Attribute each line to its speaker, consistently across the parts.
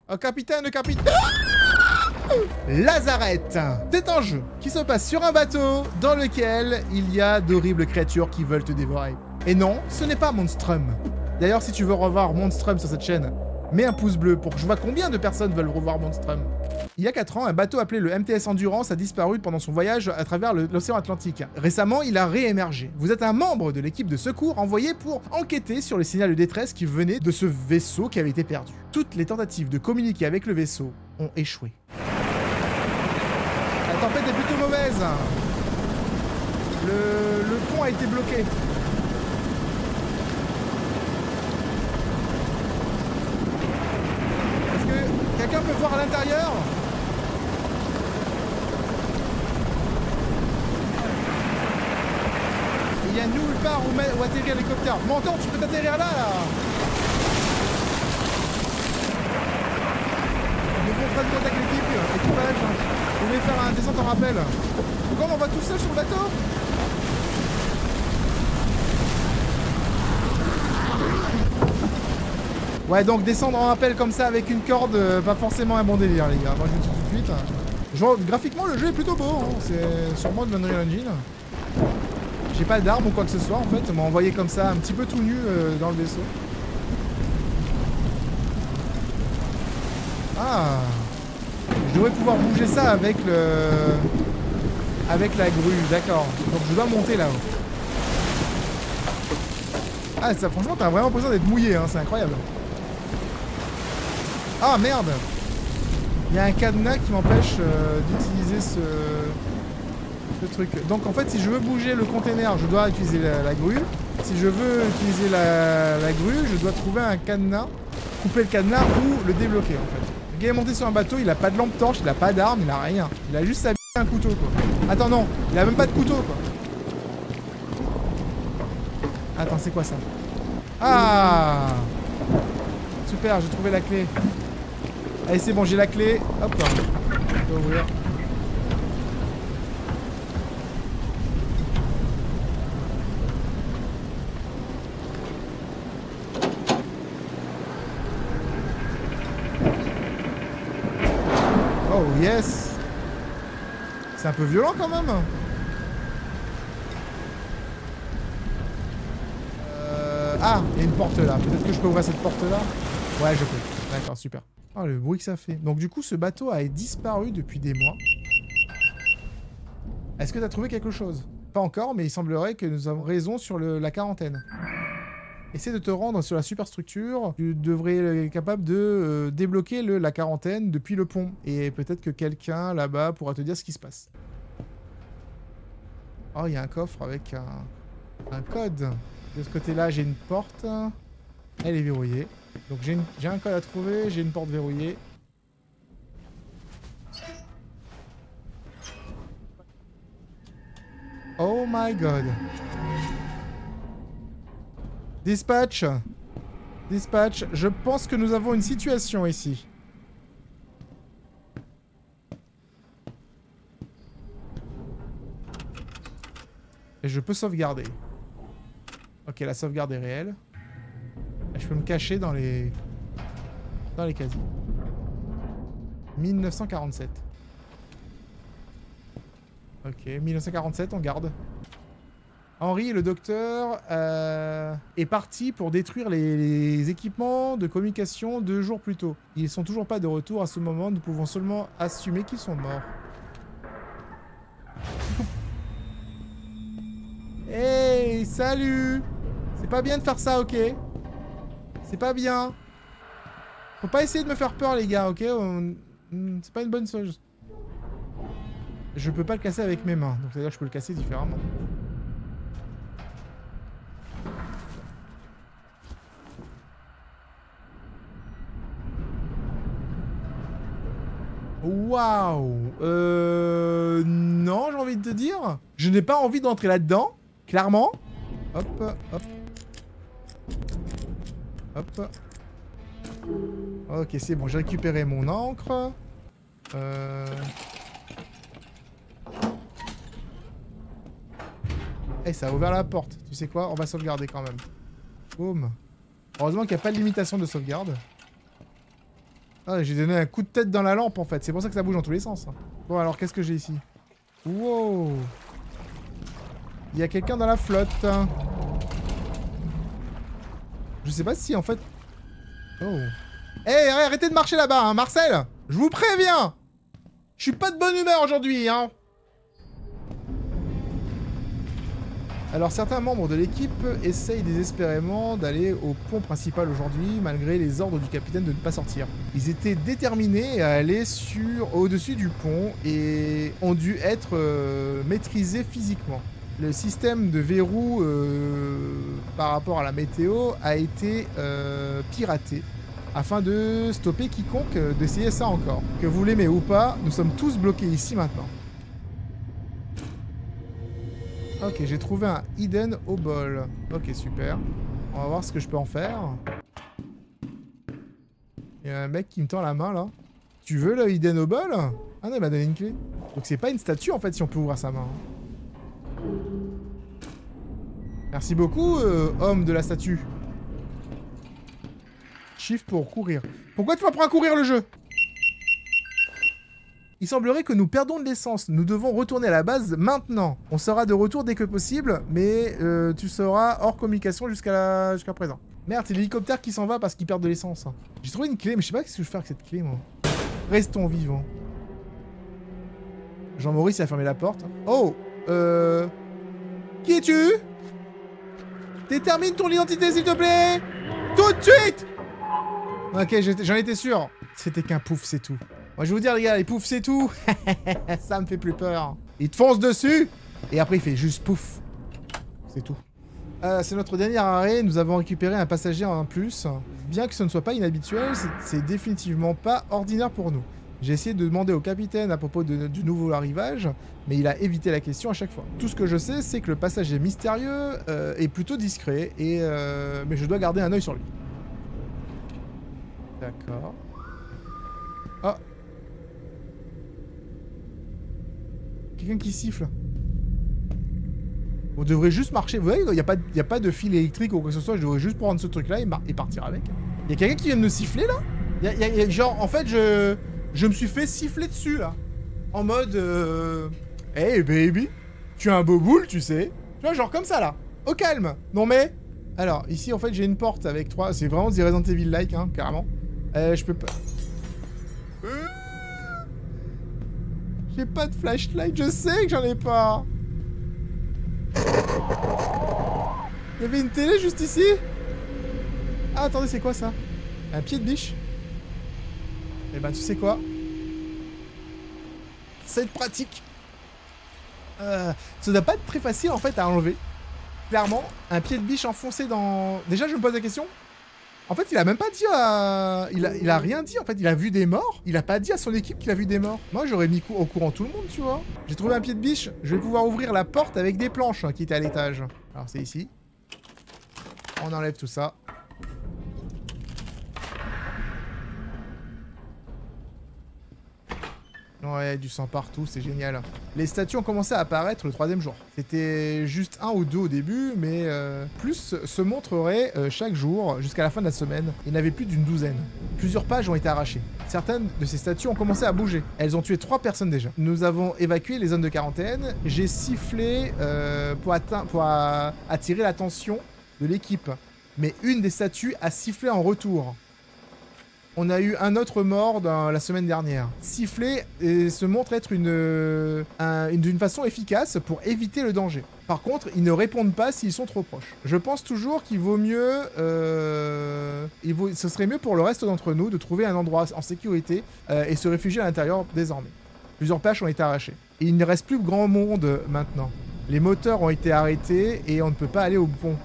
Speaker 1: Oh, capitaine, capitaine. Lazarette. C'est un jeu qui se passe sur un bateau dans lequel il y a d'horribles créatures qui veulent te dévorer. Et non, ce n'est pas Monstrum. D'ailleurs, si tu veux revoir Monstrum sur cette chaîne, mets un pouce bleu pour que je vois combien de personnes veulent revoir Monstrum. Il y a 4 ans, un bateau appelé le MTS Endurance a disparu pendant son voyage à travers l'océan Atlantique. Récemment, il a réémergé. Vous êtes un membre de l'équipe de secours envoyé pour enquêter sur les signaux de détresse qui venaient de ce vaisseau qui avait été perdu. Toutes les tentatives de communiquer avec le vaisseau ont échoué. La tempête est plutôt mauvaise. Le pont a été bloqué. Est-ce que quelqu'un peut voir à l'intérieur? Il y a nulle part où atterrir l'hélicoptère. Menton, tu peux t'atterrir là, Nous sommes en train de contacter l'équipe. Équipage, vous voulez faire un descente en rappel. Pourquoi on va tout seul sur le bateau? Ouais, donc descendre en rappel comme ça avec une corde, pas forcément un bon délire, les gars. Moi, je vous dis tout de suite. Genre, graphiquement, le jeu est plutôt beau. Hein. C'est sûrement de l'Unreal Engine. J'ai pas d'arme ou quoi que ce soit, en fait. On m'a envoyé comme ça, un petit peu tout nu dans le vaisseau. Ah. Je devrais pouvoir bouger ça avec le... avec la grue, d'accord. Donc je dois monter là-haut. Ah, ça, franchement, t'as vraiment besoin d'être mouillé, hein, c'est incroyable. Ah, merde. Il y a un cadenas qui m'empêche d'utiliser ce truc. Donc, en fait, si je veux bouger le container, je dois utiliser la grue. Si je veux utiliser la grue, je dois trouver un cadenas, couper le cadenas ou le débloquer, en fait. Le gars est monté sur un bateau, il a pas de lampe torche, il a pas d'arme, il a rien. Il a juste sa un couteau, quoi. Attends, non, il a même pas de couteau, quoi. Attends, c'est quoi ça? Ah! Super, j'ai trouvé la clé. Allez, c'est bon, j'ai la clé. Hop là. Je peux ouvrir. Oh, yes! C'est un peu violent quand même. Ah, il y a une porte là. Peut-être que je peux ouvrir cette porte là. Ouais, je peux. D'accord, super. Oh, le bruit que ça fait. Donc du coup, ce bateau a disparu depuis des mois. Est-ce que tu as trouvé quelque chose? Pas encore, mais il semblerait que nous avons raison sur la quarantaine. Essaie de te rendre sur la superstructure. Tu devrais être capable de débloquer la quarantaine depuis le pont. Et peut-être que quelqu'un là-bas pourra te dire ce qui se passe. Oh, il y a un coffre avec un code. De ce côté-là, j'ai une porte. Elle est verrouillée. Donc j'ai un code à trouver, j'ai une porte verrouillée. Oh my god. Dispatch. Dispatch, je pense que nous avons une situation ici. Et je peux sauvegarder. Ok, la sauvegarde est réelle. Je peux me cacher dans les casiers. 1947. Ok, 1947, on garde. Henry, le docteur, est parti pour détruire les équipements de communication 2 jours plus tôt. Ils sont toujours pas de retour à ce moment, nous pouvons seulement assumer qu'ils sont morts. Hey, salut! C'est pas bien de faire ça, ok? C'est pas bien. Faut pas essayer de me faire peur, les gars, ok? C'est pas une bonne chose. Je peux pas le casser avec mes mains, donc c'est-à-dire que je peux le casser différemment. Waouh! Non, j'ai envie de te dire. Je n'ai pas envie d'entrer là-dedans, clairement. Hop, hop. Hop. Ok, c'est bon, j'ai récupéré mon encre. Eh, ça a ouvert la porte. Tu sais quoi? On va sauvegarder quand même. Boum. Heureusement qu'il n'y a pas de limitation de sauvegarde. Ah, j'ai donné un coup de tête dans la lampe en fait, c'est pour ça que ça bouge dans tous les sens. Bon alors qu'est-ce que j'ai ici? Wow. Il y a quelqu'un dans la flotte. Je sais pas si en fait... Oh. Hey, arrêtez de marcher là-bas, hein, Marcel! Je vous préviens! Je suis pas de bonne humeur aujourd'hui, hein! Alors certains membres de l'équipe essayent désespérément d'aller au pont principal aujourd'hui, malgré les ordres du capitaine de ne pas sortir. Ils étaient déterminés à aller au-dessus du pont et ont dû être maîtrisés physiquement. Le système de verrou par rapport à la météo a été piraté, afin de stopper quiconque d'essayer ça encore. Que vous l'aimez ou pas, nous sommes tous bloqués ici maintenant. Ok, j'ai trouvé un hidden au bol. Ok, super. On va voir ce que je peux en faire. Il y a un mec qui me tend la main, là. Tu veux le hidden au bol? Ah non, il m'a donné une clé. Donc c'est pas une statue, en fait, si on peut ouvrir sa main. Merci beaucoup, homme de la statue. Shift pour courir. Pourquoi tu m'apprends à courir, le jeu? Il semblerait que nous perdons de l'essence. Nous devons retourner à la base maintenant. On sera de retour dès que possible, mais tu seras hors communication jusqu'à présent. Merde, c'est l'hélicoptère qui s'en va parce qu'il perd de l'essence. J'ai trouvé une clé, mais je sais pas ce que je vais faire avec cette clé, moi. Restons vivants. Jean-Maurice a fermé la porte. Oh, Qui es-tu? Détermine ton identité, s'il te plaît. Tout de suite. Ok, j'en étais sûr. C'était qu'un pouf, c'est tout. Moi, je vais vous dire, les gars, les poufs, c'est tout. Ça me fait plus peur. Il te fonce dessus, et après, il fait juste pouf. C'est tout. C'est notre dernier arrêt. Nous avons récupéré un passager en plus. Bien que ce ne soit pas inhabituel, c'est définitivement pas ordinaire pour nous. J'ai essayé de demander au capitaine à propos du nouveau arrivage, mais il a évité la question à chaque fois. Tout ce que je sais, c'est que le passager mystérieux est plutôt discret, mais je dois garder un œil sur lui. D'accord. Oh. Quelqu'un qui siffle. On devrait juste marcher. Vous voyez, il n'y a pas de fil électrique ou quoi que ce soit. Je devrais juste prendre ce truc-là et partir avec. Il y a quelqu'un qui vient de me siffler, là? Genre, en fait, je me suis fait siffler dessus, là. En mode... Hey, baby, tu as un beau boule, tu sais. Tu vois, genre comme ça, là. Au calme. Non, mais... Alors, ici, en fait, j'ai une porte avec 3... C'est vraiment des Resident Evil-like, hein, carrément. Je peux pas... J'ai pas de flashlight, je sais que j'en ai pas. Il y avait une télé juste ici. Ah, attendez, c'est quoi ça? Un pied de biche? Eh ben, tu sais quoi? C'est pratique. Ça doit pas être très facile, en fait, à enlever. Clairement, un pied de biche enfoncé dans... Déjà, je me pose la question. En fait, il a même pas dit à... Il a rien dit, en fait. Il a vu des morts. Il a pas dit à son équipe qu'il a vu des morts. Moi, j'aurais mis au courant tout le monde, tu vois. J'ai trouvé un pied de biche. Je vais pouvoir ouvrir la porte avec des planches qui étaient à l'étage. Alors, c'est ici. On enlève tout ça. Ouais, du sang partout, c'est génial. Les statues ont commencé à apparaître le 3e jour. C'était juste 1 ou 2 au début, mais plus se montreraient chaque jour jusqu'à la fin de la semaine. Il n'y en avait plus d'une douzaine. Plusieurs pages ont été arrachées. Certaines de ces statues ont commencé à bouger. Elles ont tué 3 personnes déjà. Nous avons évacué les zones de quarantaine. J'ai sifflé pour attirer l'attention de l'équipe. Mais une des statues a sifflé en retour. On a eu un autre mort la semaine dernière. Siffler se montre être d'une façon efficace pour éviter le danger. Par contre, ils ne répondent pas s'ils sont trop proches. Je pense toujours qu'il vaut mieux... ce serait mieux pour le reste d'entre nous de trouver un endroit en sécurité et se réfugier à l'intérieur désormais. Plusieurs pages ont été arrachées. Et il ne reste plus grand monde maintenant. Les moteurs ont été arrêtés et on ne peut pas aller au pont.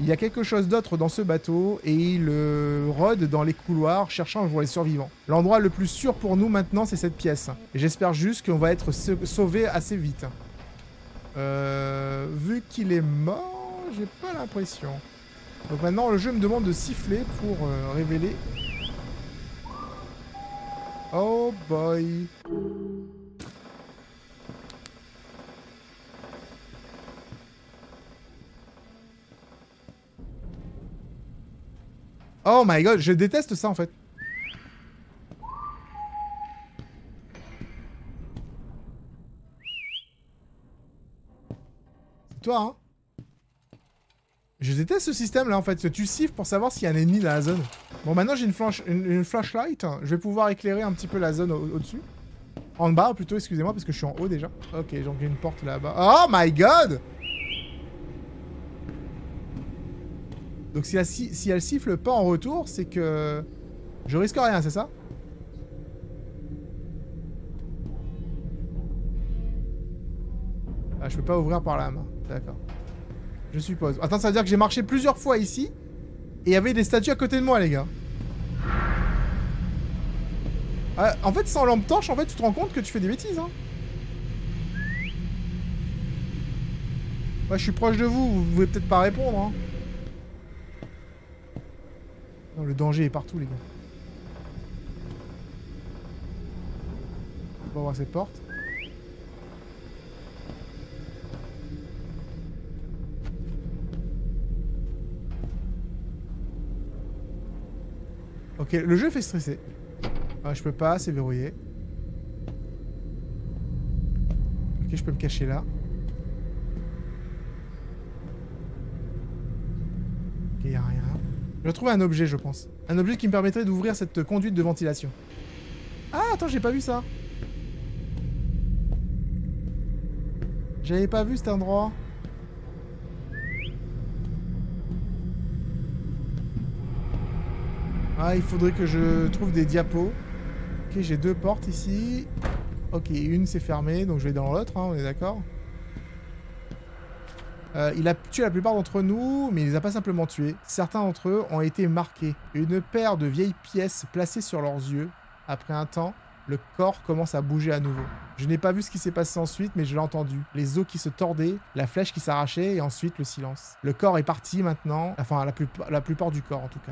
Speaker 1: Il y a quelque chose d'autre dans ce bateau et il rôde dans les couloirs cherchant pour les survivants. L'endroit le plus sûr pour nous maintenant, c'est cette pièce. Et j'espère juste qu'on va être sauvé assez vite. Vu qu'il est mort, j'ai pas l'impression. Donc maintenant, le jeu me demande de siffler pour révéler... Oh boy. Oh my god, je déteste ça en fait. C'est toi, hein? Je déteste ce système là en fait, tu siffles pour savoir s'il y a un ennemi dans la zone. Bon, maintenant j'ai une flashlight, je vais pouvoir éclairer un petit peu la zone au-dessus. En bas plutôt, excusez-moi, parce que je suis en haut déjà. Ok, donc il y a une porte là-bas. Oh my god! Donc si elle siffle pas en retour, c'est que... je risque rien, c'est ça? Ah, je peux pas ouvrir par la main. D'accord. Je suppose. Attends, ça veut dire que j'ai marché plusieurs fois ici. Et il y avait des statues à côté de moi, les gars. Ah, en fait, sans lampe torche, en fait, tu te rends compte que tu fais des bêtises, hein. Ouais, je suis proche de vous. Vous pouvez peut-être pas répondre, hein. Non, le danger est partout, les gars. On va voir cette porte. Ok, le jeu fait stresser. Ah, je peux pas, c'est verrouillé. Ok, je peux me cacher là. Ok, y a rien. Je vais trouver un objet, je pense. Un objet qui me permettrait d'ouvrir cette conduite de ventilation. Ah, attends, j'ai pas vu ça. J'avais pas vu cet endroit. Ah, il faudrait que je trouve des diapos. Ok, j'ai deux portes ici. Ok, une c'est fermé, donc je vais dans l'autre, hein, on est d'accord. Il a tué la plupart d'entre nous, mais il les a pas simplement tués. Certains d'entre eux ont été marqués. Une paire de vieilles pièces placées sur leurs yeux. Après un temps, le corps commence à bouger à nouveau. Je n'ai pas vu ce qui s'est passé ensuite, mais je l'ai entendu. Les os qui se tordaient, la flèche qui s'arrachait, et ensuite le silence. Le corps est parti maintenant. Enfin, la plupart du corps, en tout cas.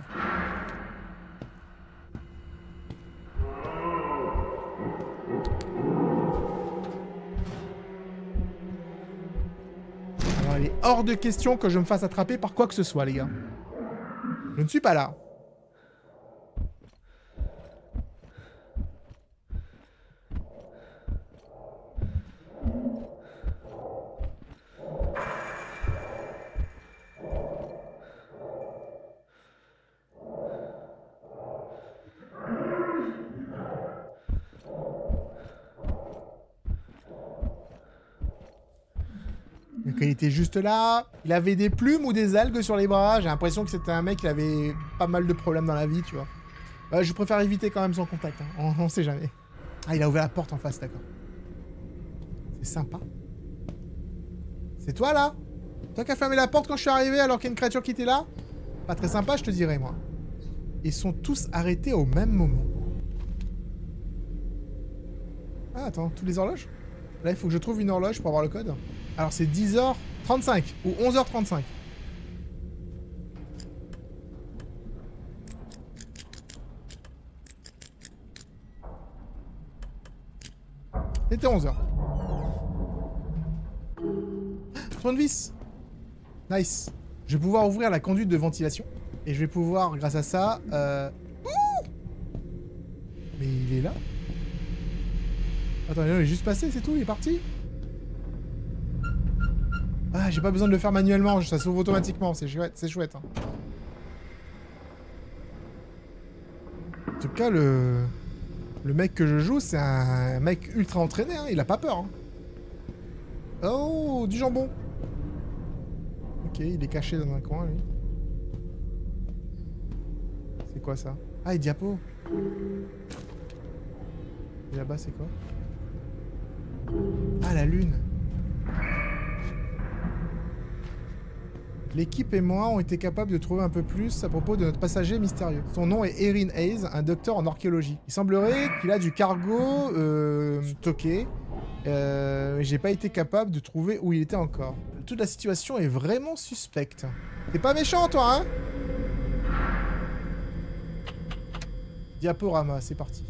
Speaker 1: Alors, il est hors de question que je me fasse attraper par quoi que ce soit, les gars. Je ne suis pas là. Donc il était juste là, il avait des plumes ou des algues sur les bras, j'ai l'impression que c'était un mec qui avait pas mal de problèmes dans la vie, tu vois. Je préfère éviter quand même son contact, hein. On sait jamais. Ah, il a ouvert la porte en face, d'accord. C'est sympa. C'est toi là? Toi qui as fermé la porte quand je suis arrivé alors qu'il y a une créature qui était là? Pas très sympa, je te dirais, moi. Ils sont tous arrêtés au même moment. Ah, attends, tous les horloges? Là, il faut que je trouve une horloge pour avoir le code. Alors, c'est 10h35 ou 11h35. C'était 11h. Tournevis. Nice. Je vais pouvoir ouvrir la conduite de ventilation. Et je vais pouvoir, grâce à ça... Mais il est là? Attends, il est juste passé, c'est tout, il est parti? Ah, j'ai pas besoin de le faire manuellement, ça s'ouvre automatiquement, c'est chouette, c'est chouette. Hein. En tout cas, le mec que je joue, c'est un mec ultra entraîné, hein, il a pas peur. Hein. Oh, du jambon. Ok, il est caché dans un coin, lui. C'est quoi ça? Ah, et diapo. Et là-bas, c'est quoi? Ah, la lune. L'équipe et moi ont été capables de trouver un peu plus à propos de notre passager mystérieux. Son nom est Erin Hayes, un docteur en archéologie. Il semblerait qu'il a du cargo toqué. J'ai pas été capable de trouver où il était encore. Toute la situation est vraiment suspecte. T'es pas méchant, toi, hein? Diaporama, c'est parti.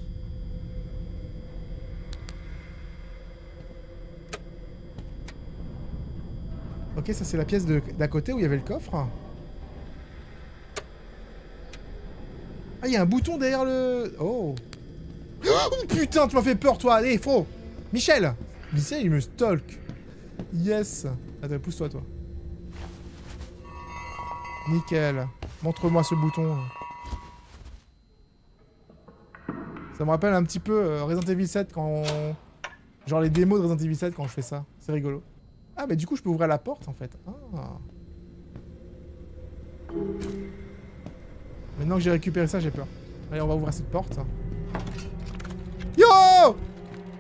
Speaker 1: Ok, ça c'est la pièce d'à côté où il y avait le coffre. Ah, il y a un bouton derrière le... Oh. Oh putain, tu m'as fait peur, toi. Allez, Fro. Michel. Michel, il me stalk. Yes. Attends, pousse-toi, toi. Nickel. Montre-moi ce bouton. Ça me rappelle un petit peu Resident Evil 7 quand on... Genre les démos de Resident Evil 7 quand je fais ça. C'est rigolo. Ah, mais du coup, je peux ouvrir la porte, en fait. Ah. Maintenant que j'ai récupéré ça, j'ai peur. Allez, on va ouvrir cette porte. Yo!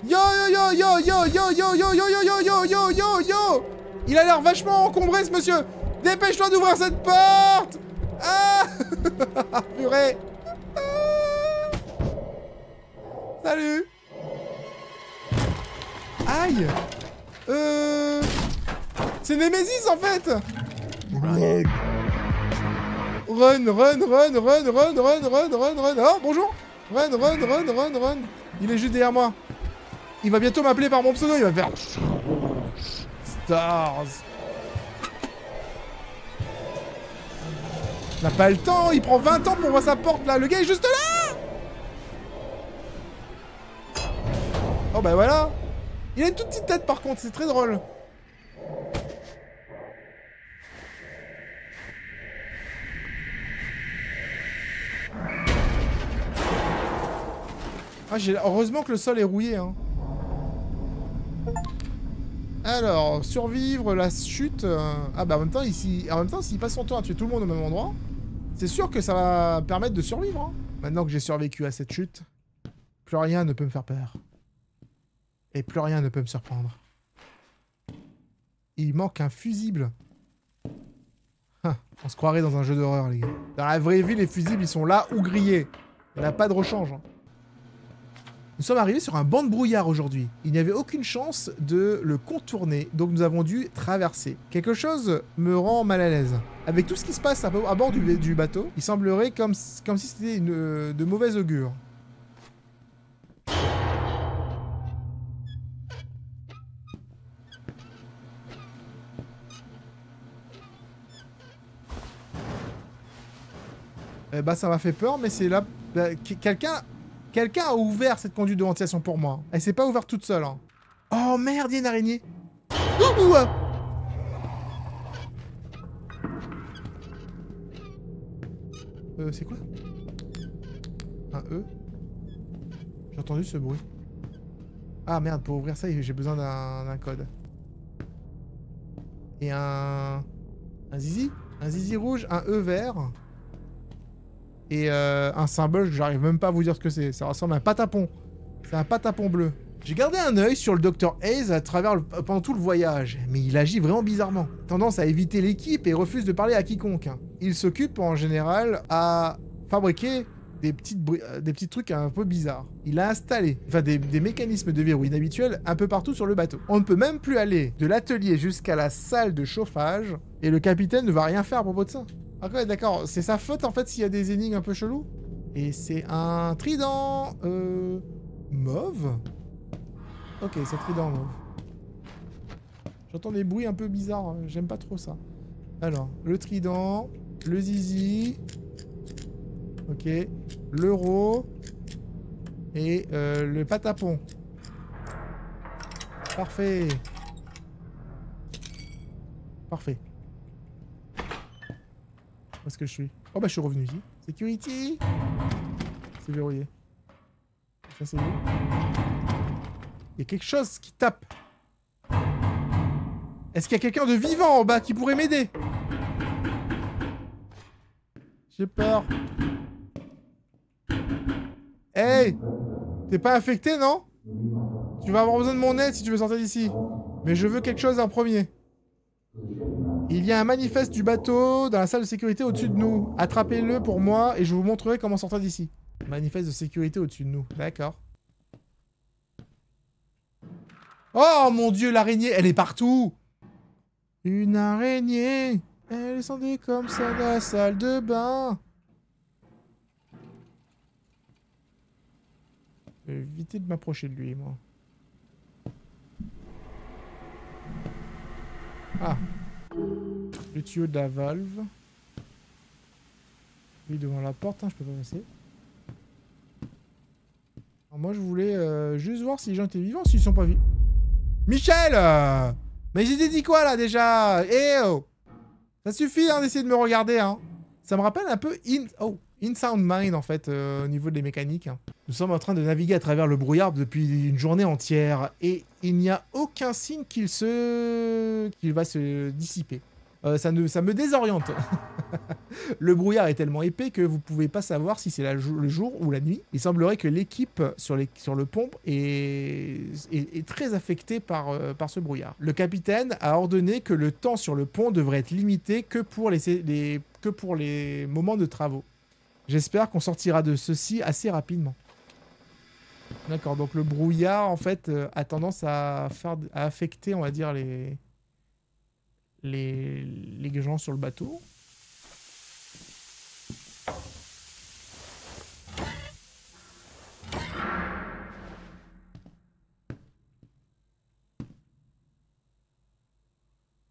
Speaker 1: Yo yo yo yo yo yo yo yo yo yo yo yo yo yo! Il a l'air vachement encombré, ce monsieur! Dépêche-toi d'ouvrir cette porte! Ah! Purée! Salut! Aïe! C'est Nemesis en fait! Run, run, run, run, run, run, run, run, run. Oh, bonjour! Run, run, run, run, run. Il est juste derrière moi. Il va bientôt m'appeler par mon pseudo, il va faire... Stars. Il n'a pas le temps, il prend 20 ans pour voir sa porte là. Le gars est juste là! Oh bah voilà. Il a une toute petite tête par contre, c'est très drôle. Ah, heureusement que le sol est rouillé, hein. Alors, survivre la chute... Ah bah en même temps, s'il passe son temps à tuer tout le monde au même endroit, c'est sûr que ça va permettre de survivre, hein. Maintenant que j'ai survécu à cette chute, plus rien ne peut me faire peur. Et plus rien ne peut me surprendre. Il manque un fusible. On se croirait dans un jeu d'horreur, les gars. Dans la vraie vie, les fusibles, ils sont là ou grillés. Il n'y a pas de rechange, hein. Nous sommes arrivés sur un banc de brouillard aujourd'hui. Il n'y avait aucune chance de le contourner, donc nous avons dû traverser. Quelque chose me rend mal à l'aise. Avec tout ce qui se passe à bord du bateau, il semblerait comme si c'était de mauvais augure. Bah ça m'a fait peur, mais c'est là... Bah, Quelqu'un a ouvert cette conduite de ventilation pour moi. Elle s'est pas ouverte toute seule. Hein. Oh merde, il y a une araignée. C'est quoi? Un E? J'ai entendu ce bruit. Ah merde, pour ouvrir ça, j'ai besoin d'un code. Et un zizi? Un zizi rouge, un E vert. Et un symbole, j'arrive même pas à vous dire ce que c'est. Ça ressemble à un patapon. C'est un patapon bleu. J'ai gardé un œil sur le Dr Hayes pendant tout le voyage, mais il agit vraiment bizarrement. Tendance à éviter l'équipe et refuse de parler à quiconque. Il s'occupe en général à fabriquer des petits trucs un peu bizarres. Il a installé des mécanismes de verrou inhabituels un peu partout sur le bateau. On ne peut même plus aller de l'atelier jusqu'à la salle de chauffage, et le capitaine ne va rien faire à propos de ça. Ah ouais, d'accord, c'est sa faute en fait s'il y a des énigmes un peu chelous. Et c'est un trident... mauve. Ok, c'est trident mauve. J'entends des bruits un peu bizarres, j'aime pas trop ça. Alors, le trident, le zizi... Ok, l'euro... Et le patapon. Parfait. Parfait. Où est-ce que je suis? Oh bah je suis revenu ici. Security. C'est verrouillé. Ça c'est où? Il y a quelque chose qui tape. Est-ce qu'il y a quelqu'un de vivant en bas qui pourrait m'aider? J'ai peur. Hey! T'es pas infecté, non? Tu vas avoir besoin de mon aide si tu veux sortir d'ici. Mais je veux quelque chose en premier. Il y a un manifeste du bateau dans la salle de sécurité au-dessus de nous. Attrapez-le pour moi et je vous montrerai comment sortir d'ici. Manifeste de sécurité au-dessus de nous. D'accord. Oh mon dieu, l'araignée, elle est partout. Une araignée. Elle descendait comme ça dans la salle de bain. Je vais éviter de m'approcher de lui, moi. Ah. Le tuyau de la valve. Lui devant la porte, hein, je peux pas passer. Alors moi je voulais juste voir si les gens étaient vivants, s'ils sont pas vivants. Michel Mais j'ai dit quoi, là, déjà? Eh oh! Ça suffit, hein, d'essayer de me regarder, hein. Ça me rappelle un peu In Sound Mind, en fait, au niveau des mécaniques. Hein. Nous sommes en train de naviguer à travers le brouillard depuis une journée entière, et il n'y a aucun signe qu'il va se dissiper. Ça me désoriente. Le brouillard est tellement épais que vous pouvez pas savoir si c'est le jour ou la nuit. Il semblerait que l'équipe sur le pont est très affectée par ce brouillard. Le capitaine a ordonné que le temps sur le pont devrait être limité que pour les moments de travaux. J'espère qu'on sortira de ceci assez rapidement. D'accord, donc le brouillard, en fait, a tendance à affecter, on va dire, les gens sur le bateau.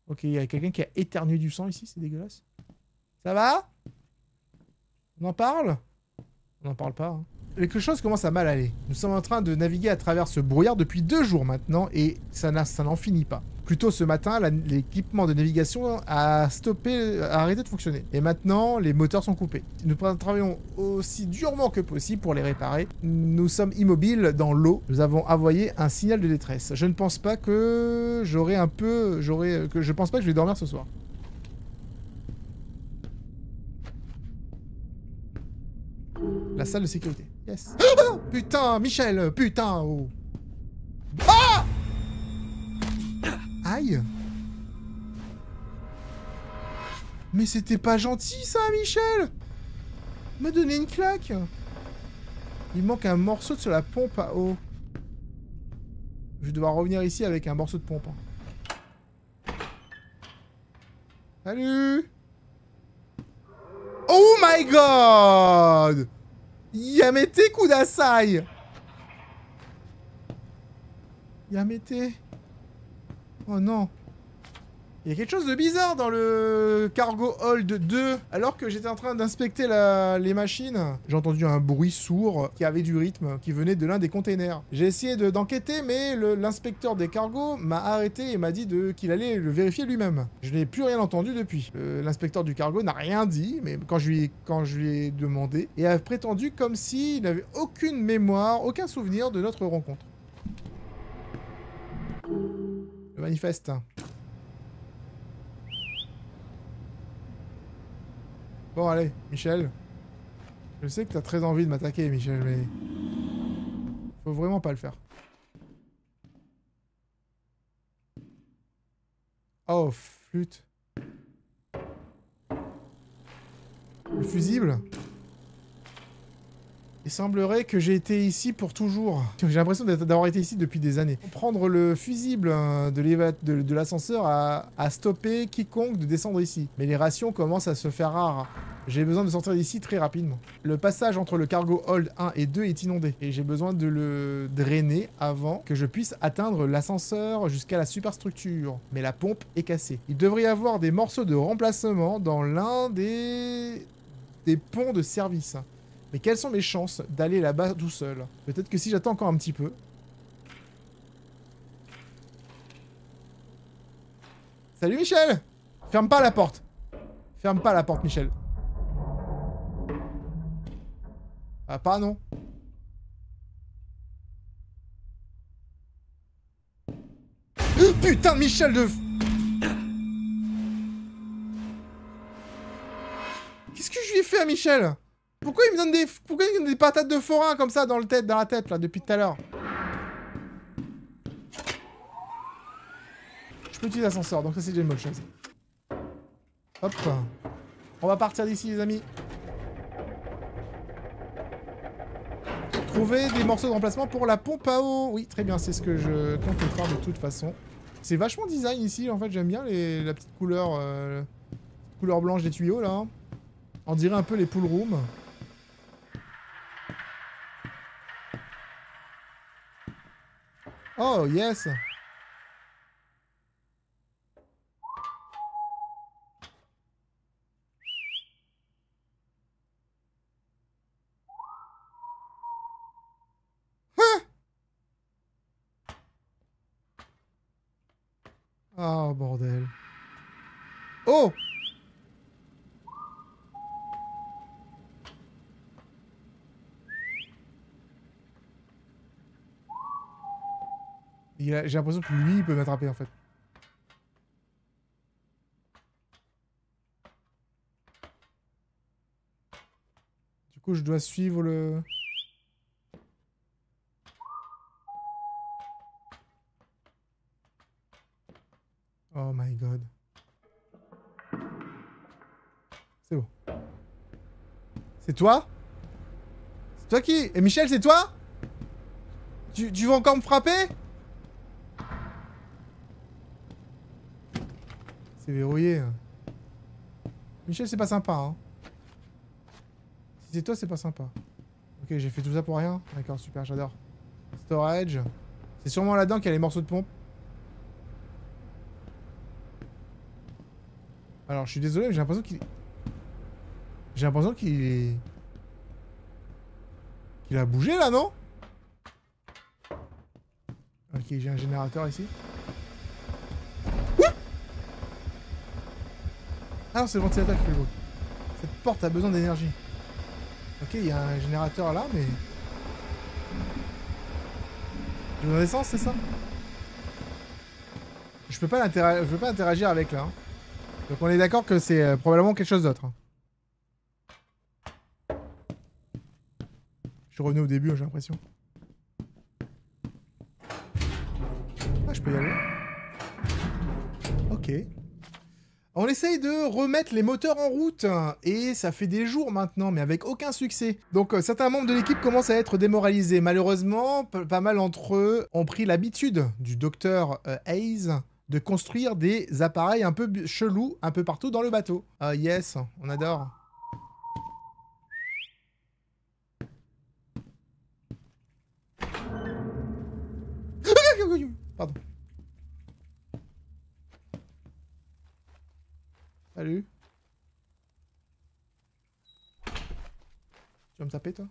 Speaker 1: Ok, il y a quelqu'un qui a éternué du sang ici, c'est dégueulasse. Ça va? On en parle? On n'en parle pas. Hein. Quelque chose commence à mal aller. Nous sommes en train de naviguer à travers ce brouillard depuis 2 jours maintenant et ça n'en finit pas. Plus tôt ce matin, l'équipement de navigation a arrêté de fonctionner. Et maintenant, les moteurs sont coupés. Nous travaillons aussi durement que possible pour les réparer. Nous sommes immobiles dans l'eau. Nous avons envoyé un signal de détresse. Je ne pense pas que je pense pas que je vais dormir ce soir. La salle de sécurité. Yes. Ah putain, Michel, putain, oh. Ah! Aïe. Mais c'était pas gentil, ça, Michel. Il m'a donné une claque. Il manque un morceau de sur la pompe à eau. Je vais devoir revenir ici avec un morceau de pompe. Salut. Oh my god. Yamete Kudasai. Yamete. Oh non. Il y a quelque chose de bizarre dans le cargo hold 2. Alors que j'étais en train d'inspecter les machines, j'ai entendu un bruit sourd qui avait du rythme, qui venait de l'un des containers. J'ai essayé d'enquêter, mais l'inspecteur des cargos m'a arrêté et m'a dit qu'il allait le vérifier lui-même. Je n'ai plus rien entendu depuis. L'inspecteur du cargo n'a rien dit, mais quand je lui ai demandé, et a prétendu comme s'il n'avait aucune mémoire, aucun souvenir de notre rencontre. Le manifeste. Bon, allez, Michel. Je sais que t'as très envie de m'attaquer, Michel, mais... faut vraiment pas le faire. Oh, flûte. Le fusible. Il semblerait que j'ai été ici pour toujours. J'ai l'impression d'avoir été ici depuis des années. Prendre le fusible de l'ascenseur a stoppé quiconque de descendre ici. Mais les rations commencent à se faire rares. J'ai besoin de sortir d'ici très rapidement. Le passage entre le cargo hold 1 et 2 est inondé. Et j'ai besoin de le drainer avant que je puisse atteindre l'ascenseur jusqu'à la superstructure. Mais la pompe est cassée. Il devrait y avoir des morceaux de remplacement dans l'un des ponts de service. Mais quelles sont mes chances d'aller là-bas tout seul? Peut-être que si j'attends encore un petit peu... Salut Michel! Ferme pas la porte. Ferme pas la porte, Michel. Ah, pas non. Putain, Michel de... Qu'est-ce que je lui ai fait à Michel? Pourquoi il me donne des patates de forain comme ça dans la tête, là, depuis tout à l'heure? Je peux utiliser l'ascenseur, donc ça c'est déjà une bonne chose. Hop. On va partir d'ici, les amis. Trouver des morceaux de remplacement pour la pompe à eau. Oui, très bien, c'est ce que je compte faire de toute façon. C'est vachement design ici, en fait, j'aime bien la petite couleur, couleur blanche des tuyaux, là. On dirait un peu les pool rooms. Oh, yes! Oh, bordel. Oh! J'ai l'impression que lui, il peut m'attraper, en fait. Du coup, je dois suivre le... Oh my god. C'est bon. C'est toi? C'est toi qui... Et Michel, c'est toi? Tu veux encore me frapper? C'est verrouillé. Michel, c'est pas sympa, hein. Si c'est toi, c'est pas sympa. Ok, j'ai fait tout ça pour rien. D'accord, super, j'adore. Storage. C'est sûrement là-dedans qu'il y a les morceaux de pompe. Alors, je suis désolé, mais j'ai l'impression qu'il... J'ai l'impression qu'il a bougé, là, non? Ok, j'ai un générateur ici. Ouh! Ah non, c'est le ventilateur qui fait le bruit. Cette porte a besoin d'énergie. Ok, il y a un générateur là, mais... J'ai besoin d'essence, c'est ça? Je peux pas interagir avec là. Hein. Donc on est d'accord que c'est probablement quelque chose d'autre. Hein. Je suis revenu au début, j'ai l'impression. Ah, je peux y aller. Ok. On essaye de remettre les moteurs en route, et ça fait des jours maintenant, mais avec aucun succès. Donc certains membres de l'équipe commencent à être démoralisés. Malheureusement, pas mal d'entre eux ont pris l'habitude du docteur Hayes de construire des appareils un peu chelous un peu partout dans le bateau. Yes, on adore. Pardon. Salut. Tu vas me taper, toi?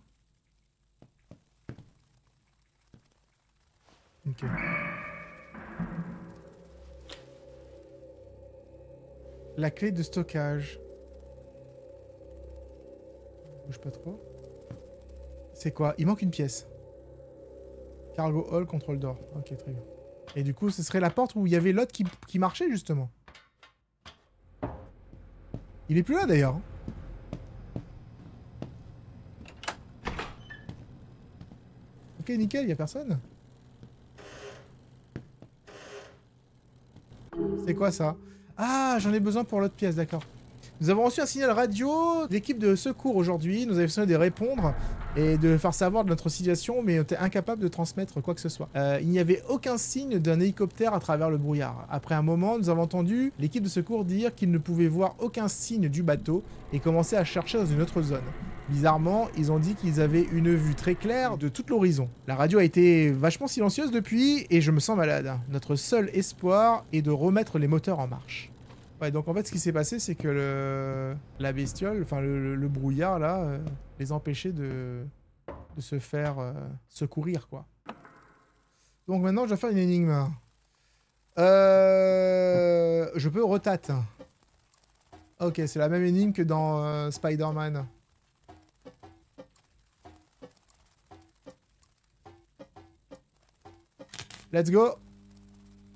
Speaker 1: Ok. La clé de stockage. Bouge pas trop. C'est quoi? Il manque une pièce. Cargo hall, contrôle d'or. Ok, très bien. Et du coup, ce serait la porte où il y avait l'autre qui marchait, justement. Il est plus là, d'ailleurs. Ok, nickel, il y a personne. C'est quoi, ça? Ah, j'en ai besoin pour l'autre pièce, d'accord. Nous avons reçu un signal radio d'équipe de secours aujourd'hui. Nous avons besoin de répondre et de faire savoir de notre situation, mais on était incapable de transmettre quoi que ce soit. Il n'y avait aucun signe d'un hélicoptère à travers le brouillard. Après un moment, nous avons entendu l'équipe de secours dire qu'ils ne pouvaient voir aucun signe du bateau et commencer à chercher dans une autre zone. Bizarrement, ils ont dit qu'ils avaient une vue très claire de tout l'horizon. La radio a été vachement silencieuse depuis et je me sens malade. Notre seul espoir est de remettre les moteurs en marche. Ouais, donc en fait, ce qui s'est passé, c'est que la bestiole, enfin le brouillard, là, les empêchait de se faire secourir, quoi. Donc maintenant, je dois faire une énigme. Je peux retate. Ok, c'est la même énigme que dans Spider-Man. Let's go.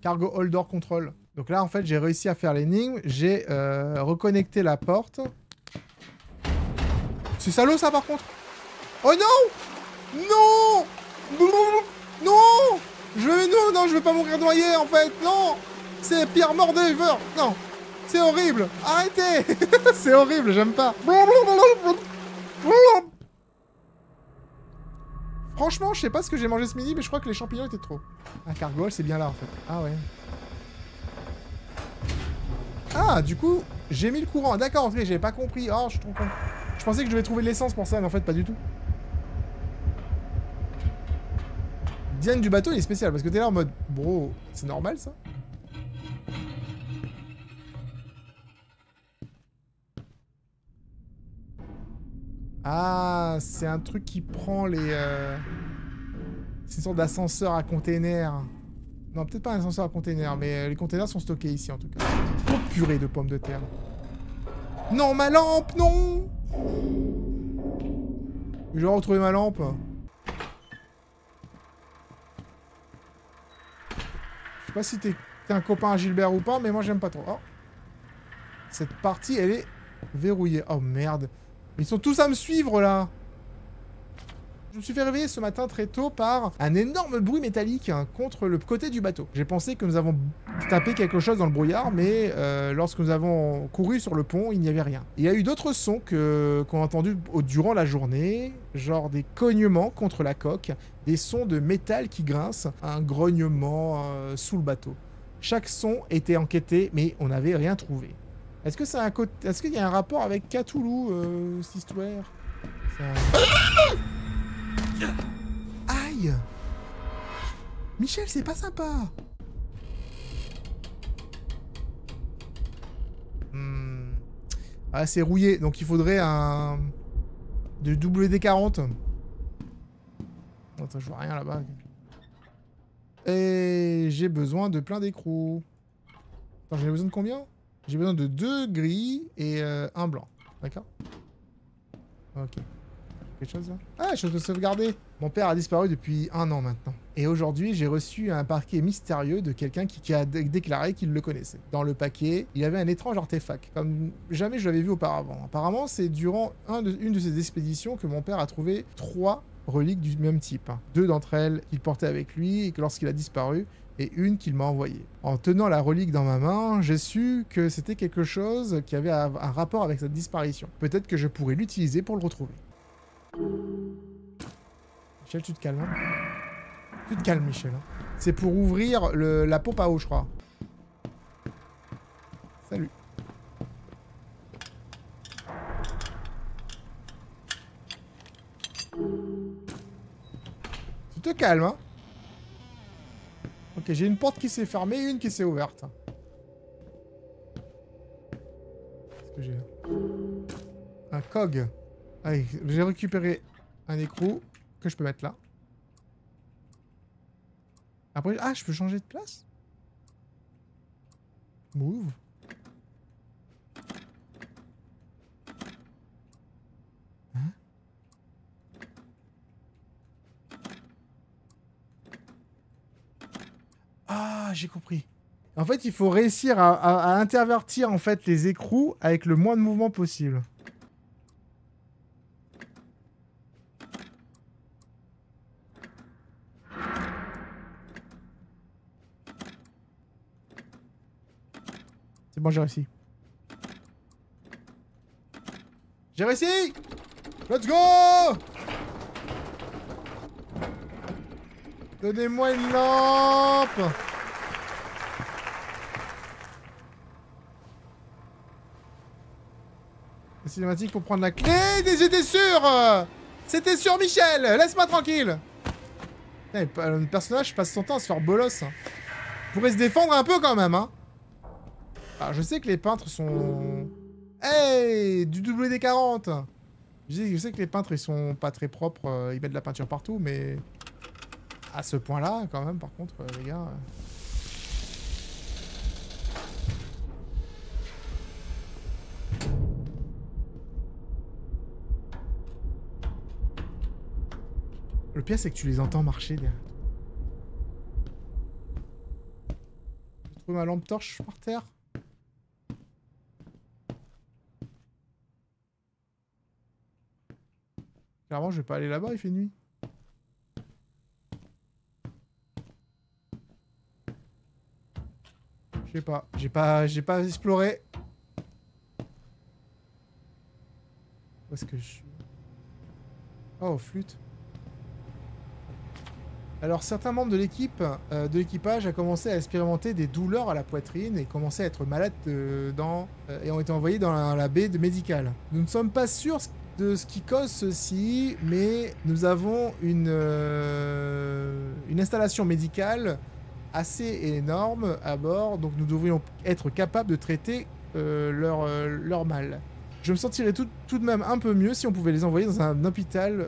Speaker 1: Cargo holder control. Donc là, en fait, j'ai réussi à faire l'énigme. J'ai reconnecté la porte. C'est salaud, ça, par contre. Oh non! Non! Non! Non, je veux pas mourir noyé, en fait. Non! C'est pire mort de ever. Non! C'est horrible. Arrêtez! C'est horrible, j'aime pas. Franchement, je sais pas ce que j'ai mangé ce midi, mais je crois que les champignons étaient trop. Ah, cargo, c'est bien là, en fait. Ah ouais. Ah, du coup, j'ai mis le courant. D'accord, en fait, j'avais pas compris. Oh, je suis trop con. Je pensais que je devais trouver de l'essence pour ça, mais en fait, pas du tout. Diane du bateau, il est spécial, parce que t'es là en mode... Bro, c'est normal, ça? Ah, c'est un truc qui prend les... C'est une sorte d'ascenseur à container. Non, peut-être pas un ascenseur à container, mais les containers sont stockés ici en tout cas. Oh, purée de pommes de terre. Non, ma lampe, non! Je vais retrouver ma lampe. Je sais pas si t'es un copain à Gilbert ou pas, mais moi j'aime pas trop. Oh. Cette partie, elle est verrouillée. Oh merde. Ils sont tous à me suivre là. Je me suis fait réveiller ce matin très tôt par un énorme bruit métallique contre le côté du bateau. J'ai pensé que nous avons tapé quelque chose dans le brouillard, mais lorsque nous avons couru sur le pont, il n'y avait rien. Il y a eu d'autres sons qu'on a entendus durant la journée, genre des cognements contre la coque, des sons de métal qui grincent, un grognement sous le bateau. Chaque son était enquêté, mais on n'avait rien trouvé. Est-ce que c'est est-ce qu'il y a un rapport avec Cthulhu, cette histoire? Aïe! Michel, c'est pas sympa! Ah, c'est rouillé, donc il faudrait un... de WD-40. Attends, je vois rien là-bas. Et j'ai besoin de plein d'écrous. Attends, j'ai besoin de combien? J'ai besoin de 2 gris et un blanc. D'accord? Ok. Quelque chose là? Ah, chose de sauvegarder. Mon père a disparu depuis 1 an maintenant. Et aujourd'hui, j'ai reçu un paquet mystérieux de quelqu'un qui a déclaré qu'il le connaissait. Dans le paquet, il y avait un étrange artefact, comme jamais je l'avais vu auparavant. Apparemment, c'est durant une de ces expéditions que mon père a trouvé 3 reliques du même type. 2 d'entre elles qu'il portait avec lui et que lorsqu'il a disparu, et une qu'il m'a envoyée. En tenant la relique dans ma main, j'ai su que c'était quelque chose qui avait un rapport avec cette disparition. Peut-être que je pourrais l'utiliser pour le retrouver. Michel, tu te calmes. Hein? Tu te calmes, Michel. Hein? C'est pour ouvrir la pompe à eau, je crois. Salut. Tu te calmes, hein? Ok, j'ai une porte qui s'est fermée et une qui s'est ouverte. Qu'est-ce que j'ai là? Un cog. Allez, j'ai récupéré un écrou que je peux mettre là. Après, ah, je peux changer de place? Move. Hein? Ah, j'ai compris. En fait, il faut réussir à intervertir en fait les écrous avec le moins de mouvement possible. C'est bon, j'ai réussi. J'ai réussi! Let's go! Donnez-moi une lampe! La cinématique pour prendre la clé. J'étais sûr! C'était sûr, Michel! Laisse-moi tranquille! Le personnage passe son temps à se faire bolos. Hein. Pourrait se défendre un peu quand même, hein? Alors, je sais que les peintres sont... Hey! Du WD-40! Je sais que les peintres, ils sont pas très propres. Ils mettent de la peinture partout, mais... À ce point-là, quand même, par contre, les gars... Le pire, c'est que tu les entends marcher derrière. J'ai trouvé ma lampe torche par terre. Clairement, je vais pas aller là-bas, il fait nuit. Je sais pas. J'ai pas exploré. Où est-ce que je suis? Oh, flûte. Alors, certains membres de l'équipage a commencé à expérimenter des douleurs à la poitrine et commencé à être malades et ont été envoyés dans la baie médicale. Nous ne sommes pas sûrs de ce qui cause ceci, mais nous avons une installation médicale assez énorme à bord, donc nous devrions être capables de traiter leur mal. Je me sentirais tout de même un peu mieux si on pouvait les envoyer dans un hôpital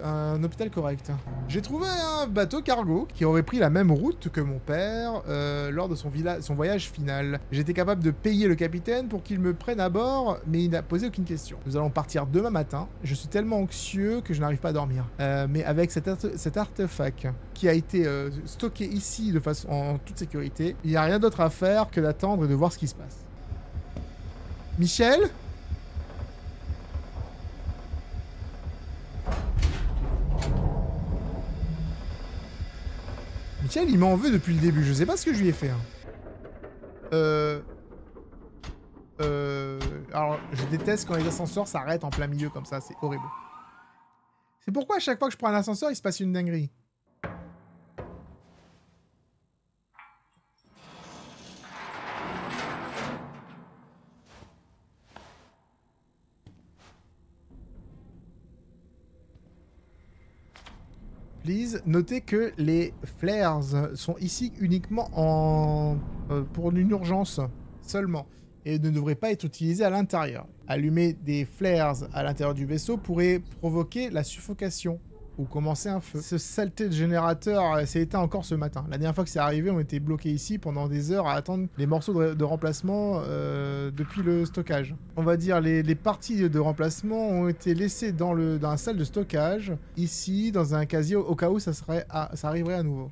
Speaker 1: correct. J'ai trouvé un bateau cargo qui aurait pris la même route que mon père lors de son voyage final. J'étais capable de payer le capitaine pour qu'il me prenne à bord, mais il n'a posé aucune question. Nous allons partir demain matin. Je suis tellement anxieux que je n'arrive pas à dormir. Mais avec cet artefact qui a été stocké ici de façon en toute sécurité, il n'y a rien d'autre à faire que d'attendre et de voir ce qui se passe. Michel ? Michel, il m'en veut depuis le début. Je sais pas ce que je lui ai fait. Hein. Alors, je déteste quand les ascenseurs s'arrêtent en plein milieu comme ça. C'est horrible. C'est pourquoi à chaque fois que je prends un ascenseur, il se passe une dinguerie. Please, notez que les flares sont ici uniquement pour une urgence seulement et ne devraient pas être utilisés à l'intérieur. Allumer des flares à l'intérieur du vaisseau pourrait provoquer la suffocation ou commencer un feu. Ce saleté de générateur s'est éteint encore ce matin. La dernière fois que c'est arrivé, on était bloqué ici pendant des heures à attendre les morceaux de remplacement depuis le stockage. On va dire les parties de remplacement ont été laissées dans la salle de stockage, ici, dans un casier, au cas où ça arriverait à nouveau.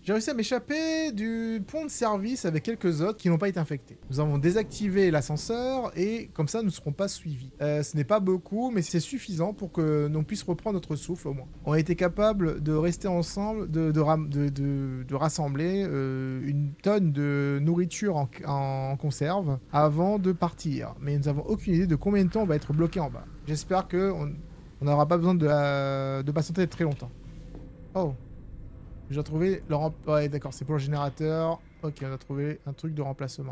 Speaker 1: J'ai réussi à m'échapper du pont de service avec quelques autres qui n'ont pas été infectés. Nous avons désactivé l'ascenseur et comme ça nous ne serons pas suivis. Ce n'est pas beaucoup mais c'est suffisant pour que l'on puisse reprendre notre souffle au moins. On a été capable de rester ensemble, de rassembler une tonne de nourriture en conserve avant de partir. Mais nous n'avons aucune idée de combien de temps on va être bloqué en bas. J'espère qu'on n'aura pas besoin de patienter très longtemps. Oh. J'ai trouvé le ouais, d'accord, c'est pour le générateur. Ok, on a trouvé un truc de remplacement.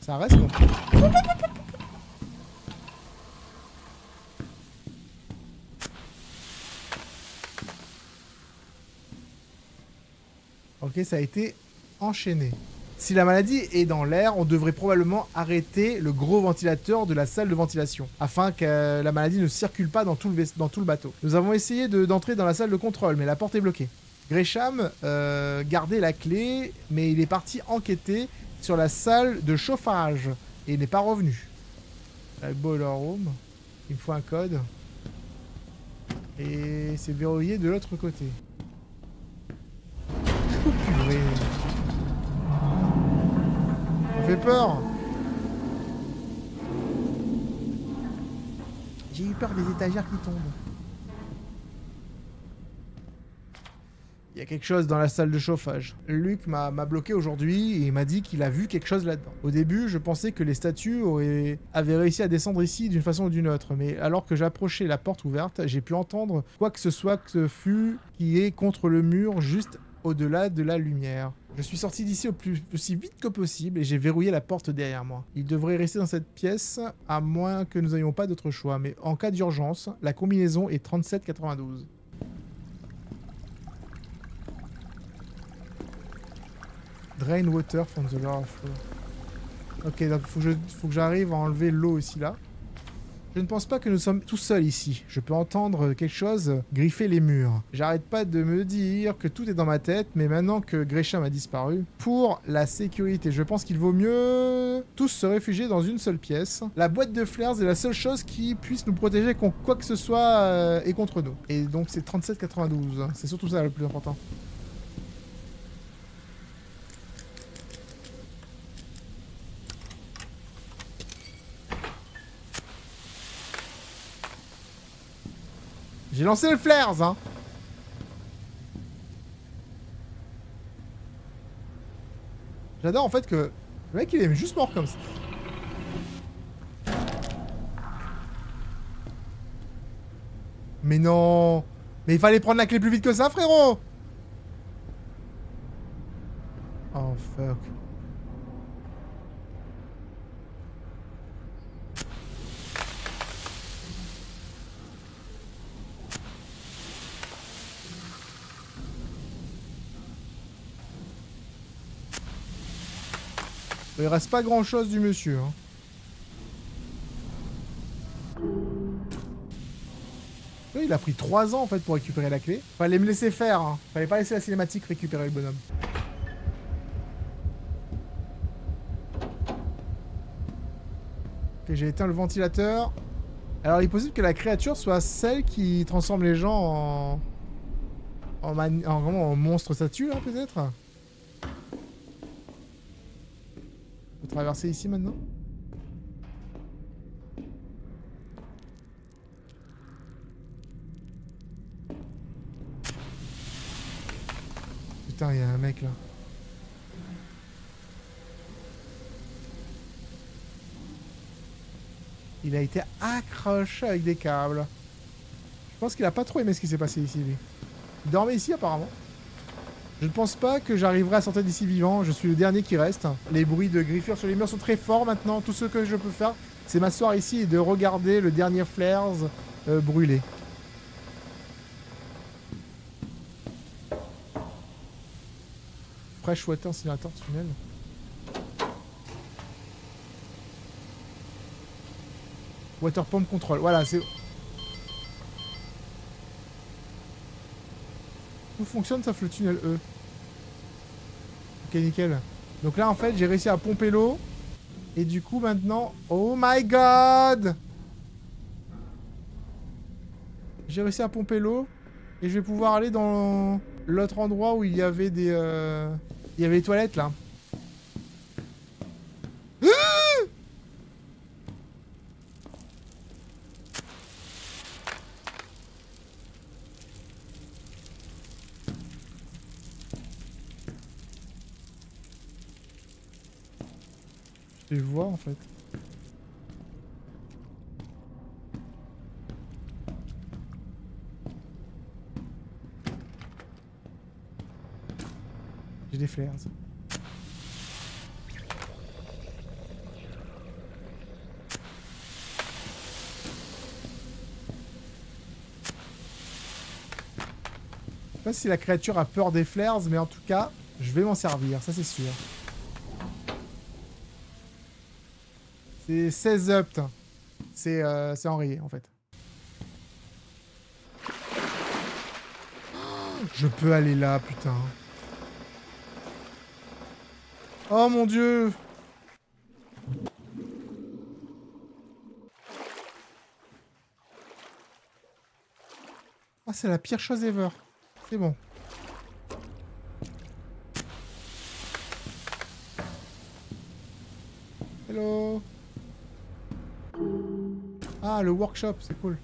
Speaker 1: Ça reste bon. Ok, ça a été enchaîné. Si la maladie est dans l'air, on devrait probablement arrêter le gros ventilateur de la salle de ventilation, afin que la maladie ne circule pas dans tout le bateau. Nous avons essayé d'entrer dans la salle de contrôle, mais la porte est bloquée. Gresham gardait la clé, mais il est parti enquêter sur la salle de chauffage, et il n'est pas revenu. La boiler room, il me faut un code. Et c'est verrouillé de l'autre côté. Oh purée. Ça fait peur. J'ai eu peur des étagères qui tombent. Il y a quelque chose dans la salle de chauffage. Luc m'a bloqué aujourd'hui et il m'a dit qu'il a vu quelque chose là-dedans. Au début, je pensais que les statues avaient réussi à descendre ici d'une façon ou d'une autre, mais alors que j'approchais la porte ouverte, j'ai pu entendre quoi que ce soit que ce fût qui est contre le mur juste au-delà de la lumière. Je suis sorti d'ici aussi vite que possible et j'ai verrouillé la porte derrière moi. Il devrait rester dans cette pièce à moins que nous n'ayons pas d'autre choix, mais en cas d'urgence, la combinaison est 3792. Drain water from the lower floor. Ok, donc faut que j'arrive à enlever l'eau aussi là. Je ne pense pas que nous sommes tout seuls ici. Je peux entendre quelque chose griffer les murs. J'arrête pas de me dire que tout est dans ma tête, mais maintenant que Gresham a disparu, pour la sécurité, je pense qu'il vaut mieux tous se réfugier dans une seule pièce. La boîte de flares est la seule chose qui puisse nous protéger contre quoi que ce soit et contre nous. Et donc c'est 3792. Hein. C'est surtout ça le plus important. J'ai lancé le flares, hein. J'adore en fait que le mec il est juste mort comme ça. Mais non. Mais il fallait prendre la clé plus vite que ça, frérot. Oh fuck. Il reste pas grand chose du monsieur. Hein. Oui, il a pris 3 ans en fait pour récupérer la clé. Fallait me laisser faire. Hein. Fallait pas laisser la cinématique récupérer le bonhomme. Ok, j'ai éteint le ventilateur. Alors il est possible que la créature soit celle qui transforme les gens vraiment en monstre statue, hein, peut-être. On peut traverser ici maintenant. Putain, il y a un mec là. Il a été accroché avec des câbles. Je pense qu'il a pas trop aimé ce qui s'est passé ici, lui. Il dormait ici, apparemment. Je ne pense pas que j'arriverai à sortir d'ici vivant. Je suis le dernier qui reste. Les bruits de griffures sur les murs sont très forts maintenant. Tout ce que je peux faire, c'est m'asseoir ici et de regarder le dernier flares brûler. Freshwater incinerator tunnel. Water pump control. Voilà, c'est... Tout fonctionne sauf le tunnel E. Ok, nickel. Donc là, en fait, j'ai réussi à pomper l'eau. Et du coup, maintenant... Oh my god! J'ai réussi à pomper l'eau. Et je vais pouvoir aller dans l'autre endroit où il y avait des... Il y avait les toilettes, là. Je les vois en fait. J'ai des flares. Je sais pas si la créature a peur des flares, mais en tout cas, je vais m'en servir, ça c'est sûr. C'est 16 up. C'est enrayé en fait. Je peux aller là, putain. Oh mon dieu. Ah, c'est la pire chose ever. C'est bon. Hello. Ah, le workshop, c'est cool.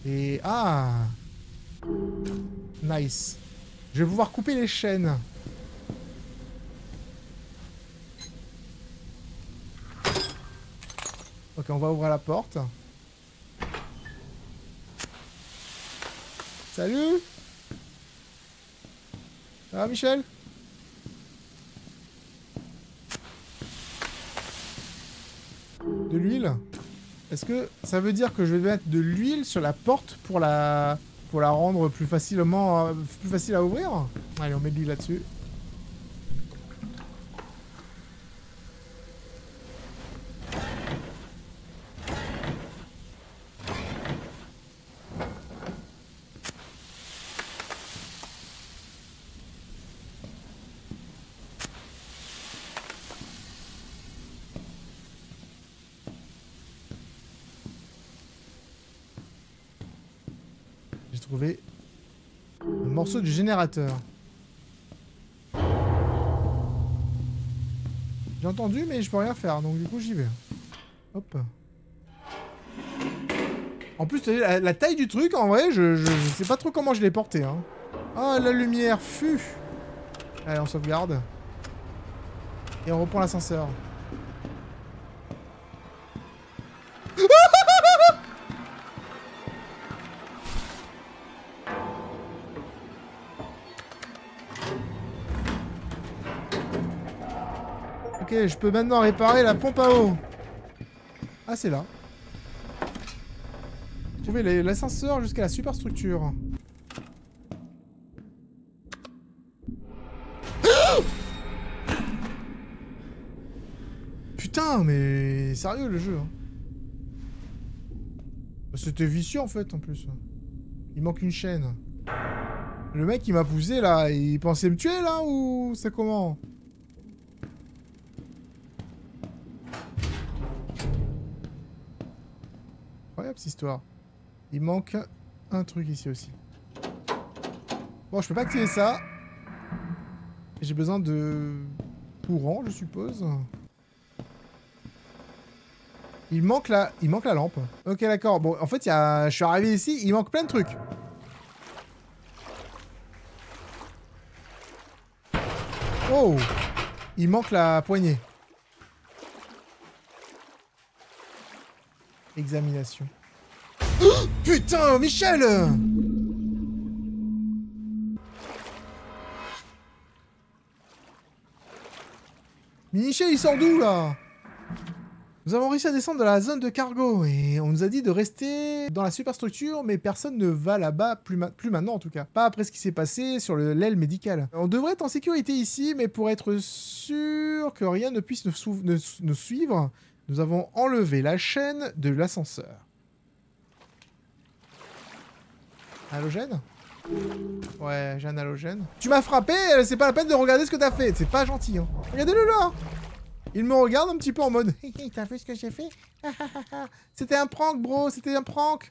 Speaker 1: Et... Ah! Nice. Je vais pouvoir couper les chaînes. Ok, on va ouvrir la porte. Salut! Ça va, Michel? De l'huile? Est-ce que ça veut dire que je vais mettre de l'huile sur la porte pour la rendre plus facilement plus facile à ouvrir? Allez, on met de l'huile là-dessus. Trouver un morceau du générateur. J'ai entendu mais je peux rien faire donc du coup j'y vais. Hop. En plus la taille du truc en vrai je sais pas trop comment je l'ai porté hein. Ah la lumière fut. Allez on sauvegarde. Et on reprend l'ascenseur. Ok, je peux maintenant réparer la pompe à eau. Ah, c'est là. Trouvez l'ascenseur jusqu'à la superstructure. Putain, mais sérieux le jeu. Hein. C'était vicieux en fait en plus. Il manque une chaîne. Le mec il m'a poussé là, il pensait me tuer là ou c'est comment? Incroyable cette histoire. Il manque un truc ici aussi. Bon, je peux pas activer ça. J'ai besoin de courant, je suppose. Il manque la lampe. Ok, d'accord. Bon, en fait, je suis arrivé ici, il manque plein de trucs. Oh! Il manque la poignée. Examination. Oh, putain, Michel! Michel, il sort d'où, là? Nous avons réussi à descendre de la zone de cargo et on nous a dit de rester dans la superstructure, mais personne ne va là-bas, plus maintenant en tout cas. Pas après ce qui s'est passé sur l'aile médicale. On devrait être en sécurité ici, mais pour être sûr que rien ne puisse nous suivre, nous avons enlevé la chaîne de l'ascenseur. Halogène? Ouais, j'ai un halogène. Tu m'as frappé, c'est pas la peine de regarder ce que t'as fait. C'est pas gentil, hein. Regardez-le là! Il me regarde un petit peu en mode « T'as vu ce que j'ai fait? C'était un prank, bro, c'était un prank.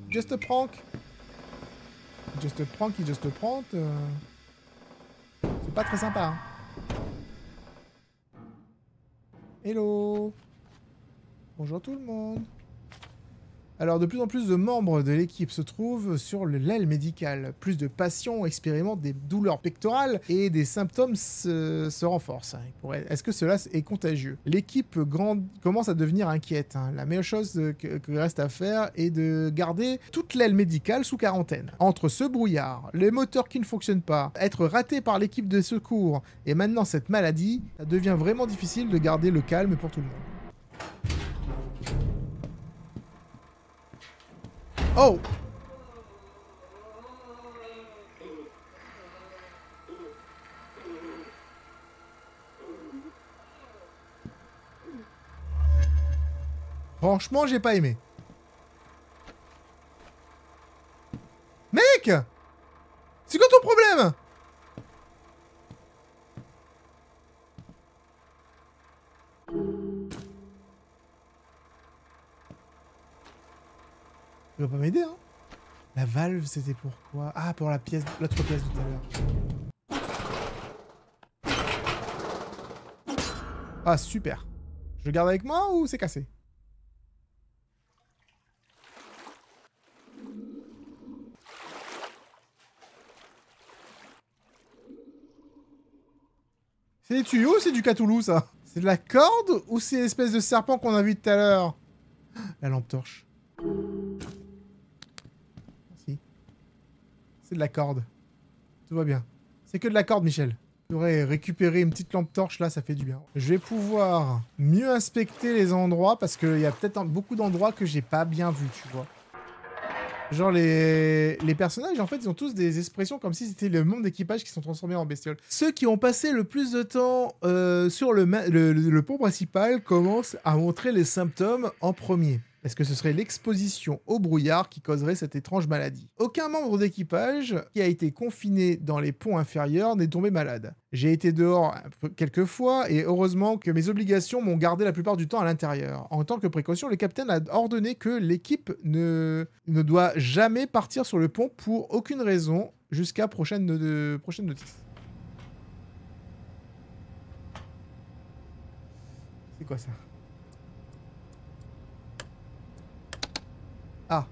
Speaker 1: Just a prank. Just a prank, just a prank. C'est pas très sympa. Hein. Hello. Bonjour tout le monde. Alors, de plus en plus de membres de l'équipe se trouvent sur l'aile médicale. Plus de patients expérimentent des douleurs pectorales et des symptômes se renforcent. Est-ce que cela est contagieux? L'équipe commence à devenir inquiète. Hein. La meilleure chose que reste à faire est de garder toute l'aile médicale sous quarantaine. Entre ce brouillard, les moteurs qui ne fonctionnent pas, être raté par l'équipe de secours et maintenant cette maladie, ça devient vraiment difficile de garder le calme pour tout le monde. Oh! Franchement, j'ai pas aimé. Mec! C'est quoi ton problème? Il va pas m'aider, hein. La valve, c'était pourquoi? Ah, pour la pièce, l'autre pièce tout à l'heure. Ah, super. Je le garde avec moi ou c'est cassé? C'est des tuyaux ou c'est du Cthulhu, ça? C'est de la corde ou c'est l'espèce de serpent qu'on a vu tout à l'heure? La lampe torche. C'est de la corde. Tout va bien. C'est que de la corde, Michel. J'aurais récupéré une petite lampe torche, là, ça fait du bien. Je vais pouvoir mieux inspecter les endroits, parce qu'il y a peut-être beaucoup d'endroits que j'ai pas bien vus, tu vois. Genre, les personnages, en fait, ils ont tous des expressions comme si c'était le membre d'équipage qui sont transformés en bestioles. Ceux qui ont passé le plus de temps sur le pont principal commencent à montrer les symptômes en premier. Est-ce que ce serait l'exposition au brouillard qui causerait cette étrange maladie? Aucun membre d'équipage qui a été confiné dans les ponts inférieurs n'est tombé malade. J'ai été dehors quelques fois et heureusement que mes obligations m'ont gardé la plupart du temps à l'intérieur. En tant que précaution, le capitaine a ordonné que l'équipe ne doit jamais partir sur le pont pour aucune raison jusqu'à prochaine notice. C'est quoi ça? Ah.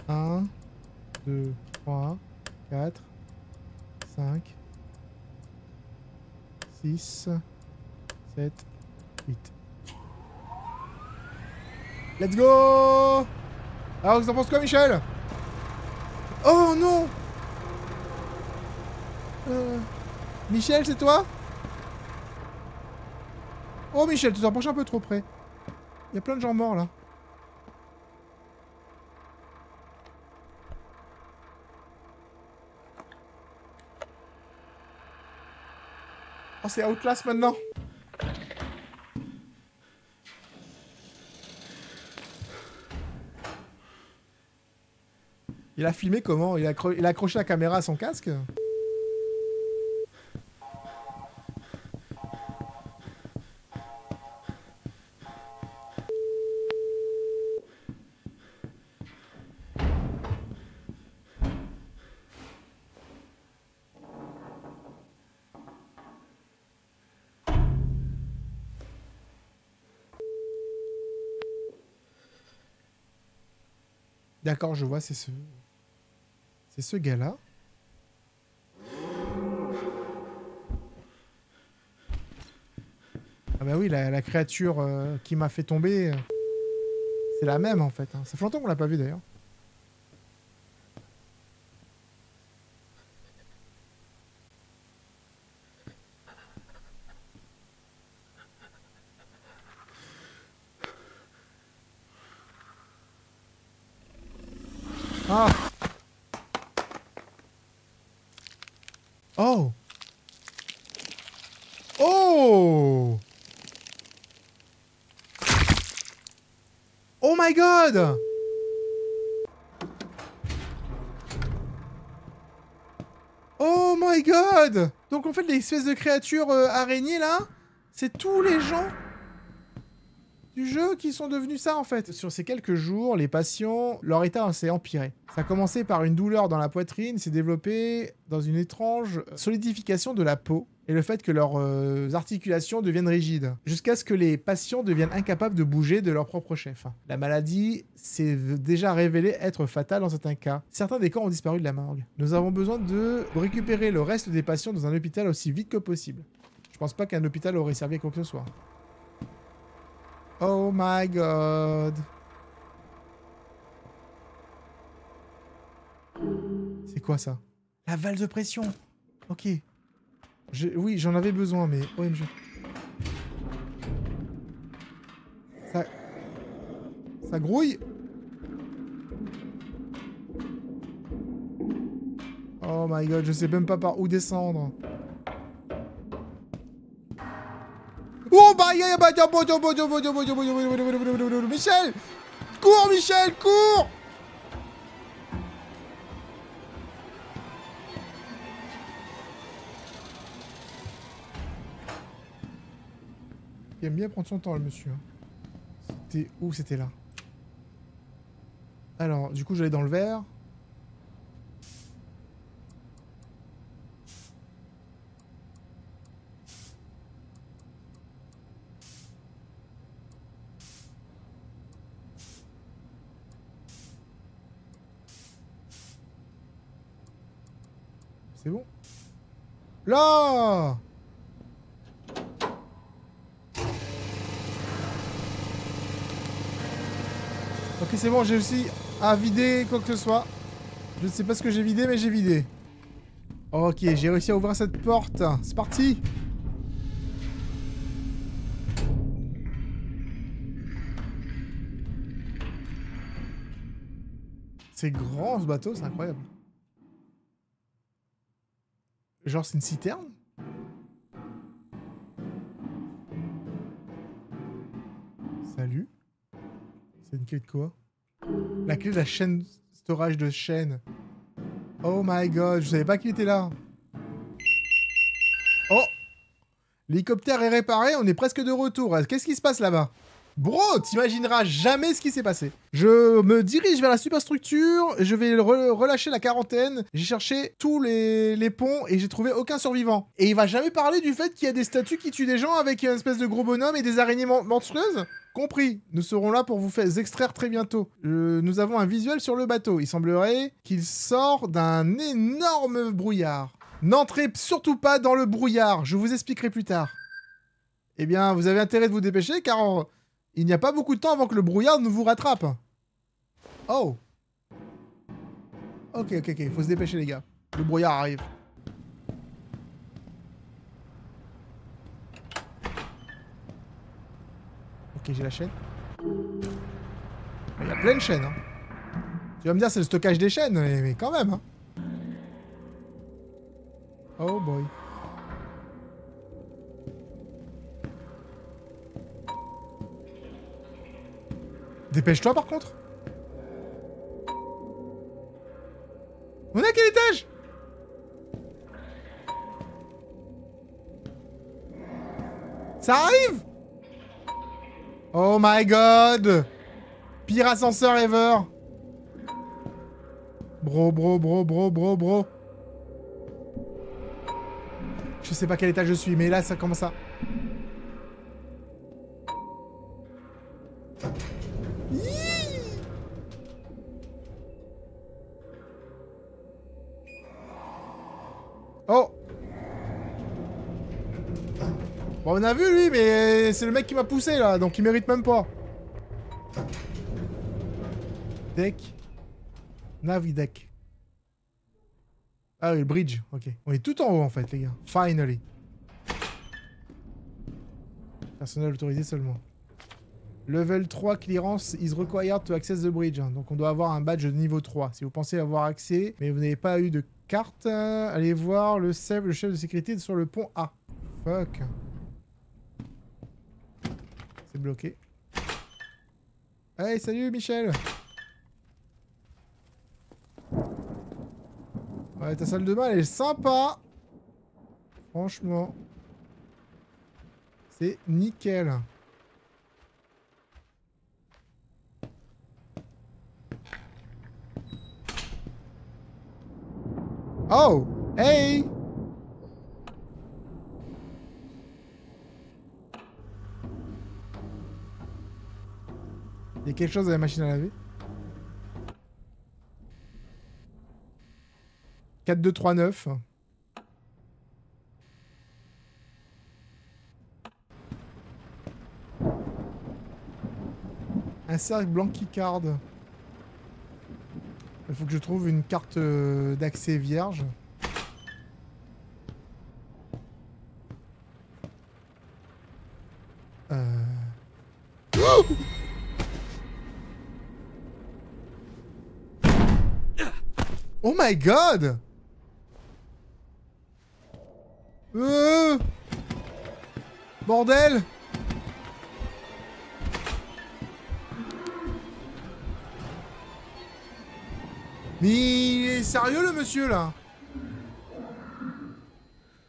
Speaker 1: 1, 2, 3, 4, 5, 6, 7, 8. Let's go! Alors, vous en pensez quoi, Michel? Oh non! Michel, c'est toi? Oh, Michel, tu t'approches un peu trop près. Il y a plein de gens morts là. Oh, c'est Outlast maintenant. Il a filmé comment? Il a accroché la caméra à son casque? D'accord, je vois, c'est ce... C'est ce gars-là. Ah bah oui, la créature qui m'a fait tomber, c'est la même en fait. Hein. Ça fait longtemps qu'on l'a pas vu d'ailleurs. Ah! Oh! Oh! Oh my god! Oh my god! Donc en fait, les espèces de créatures araignées là, c'est tous les gens du jeu qui sont devenus ça en fait. Sur ces quelques jours, les patients, leur état s'est empiré. Ça a commencé par une douleur dans la poitrine, s'est développé dans une étrange solidification de la peau et le fait que leurs articulations deviennent rigides, jusqu'à ce que les patients deviennent incapables de bouger de leur propre chef. La maladie s'est déjà révélée être fatale dans certains cas. Certains des corps ont disparu de la morgue. Nous avons besoin de récupérer le reste des patients dans un hôpital aussi vite que possible. Je pense pas qu'un hôpital aurait servi à quoi que ce soit. Oh my god. C'est quoi ça? La valse de pression. Ok. Oui, j'en avais besoin, mais OMG. Ça grouille. Oh my god, je sais même pas par où descendre. Oh bah Michel! Cours Michel, cours! Il aime bien prendre son temps le monsieur. C'était où? C'était là. Alors, du coup, j'allais dans le verre. C'est bon? Là! Ok, c'est bon, j'ai réussi à vider quoi que ce soit. Je ne sais pas ce que j'ai vidé, mais j'ai vidé. Ok, j'ai réussi à ouvrir cette porte. C'est parti! C'est grand ce bateau, c'est incroyable. Genre, c'est une citerne? Salut. C'est une clé de quoi? La clé de la chaîne storage de chaîne. Oh my god, je savais pas qu'il était là. Oh! L'hélicoptère est réparé, on est presque de retour. Qu'est-ce qui se passe là-bas? Bro, t'imagineras jamais ce qui s'est passé. Je me dirige vers la superstructure, je vais relâcher la quarantaine. J'ai cherché tous les ponts et j'ai trouvé aucun survivant. Et il va jamais parler du fait qu'il y a des statues qui tuent des gens avec une espèce de gros bonhomme et des araignées monstrueuses? Compris, nous serons là pour vous faire extraire très bientôt. Nous avons un visuel sur le bateau. Il semblerait qu'il sort d'un énorme brouillard. N'entrez surtout pas dans le brouillard, je vous expliquerai plus tard. Eh bien, vous avez intérêt de vous dépêcher car il n'y a pas beaucoup de temps avant que le brouillard ne vous rattrape. Oh. Ok, faut se dépêcher les gars. Le brouillard arrive. Ok, j'ai la chaîne. Il y a plein de chaînes. Hein. Tu vas me dire c'est le stockage des chaînes, mais quand même. Hein. Oh boy. Dépêche-toi par contre. On est à quel étage? Ça arrive? Oh my god! Pire ascenseur ever! Bro. Je sais pas quel étage je suis, mais là ça commence à... Oh! Bon, on a vu lui, mais c'est le mec qui m'a poussé là, donc il mérite même pas. Deck. Navideck. Ah oui, le bridge, ok. On est tout en haut en fait, les gars. Finally. Personnel autorisé seulement. Level 3 clearance is required to access the bridge. Donc on doit avoir un badge de niveau 3. Si vous pensez avoir accès, mais vous n'avez pas eu de carte, allez voir le chef de sécurité sur le pont A. Fuck. C'est bloqué. Hey, salut Michel. Ouais, ta salle de bain, elle est sympa. Franchement. C'est nickel. Oh! Hey! Il y a quelque chose à la machine à laver. 4, 2, 3, 9. Un cercle blanc qui carde. Il faut que je trouve une carte d'accès vierge. Oh my god! Bordel! Mais il est sérieux le monsieur là?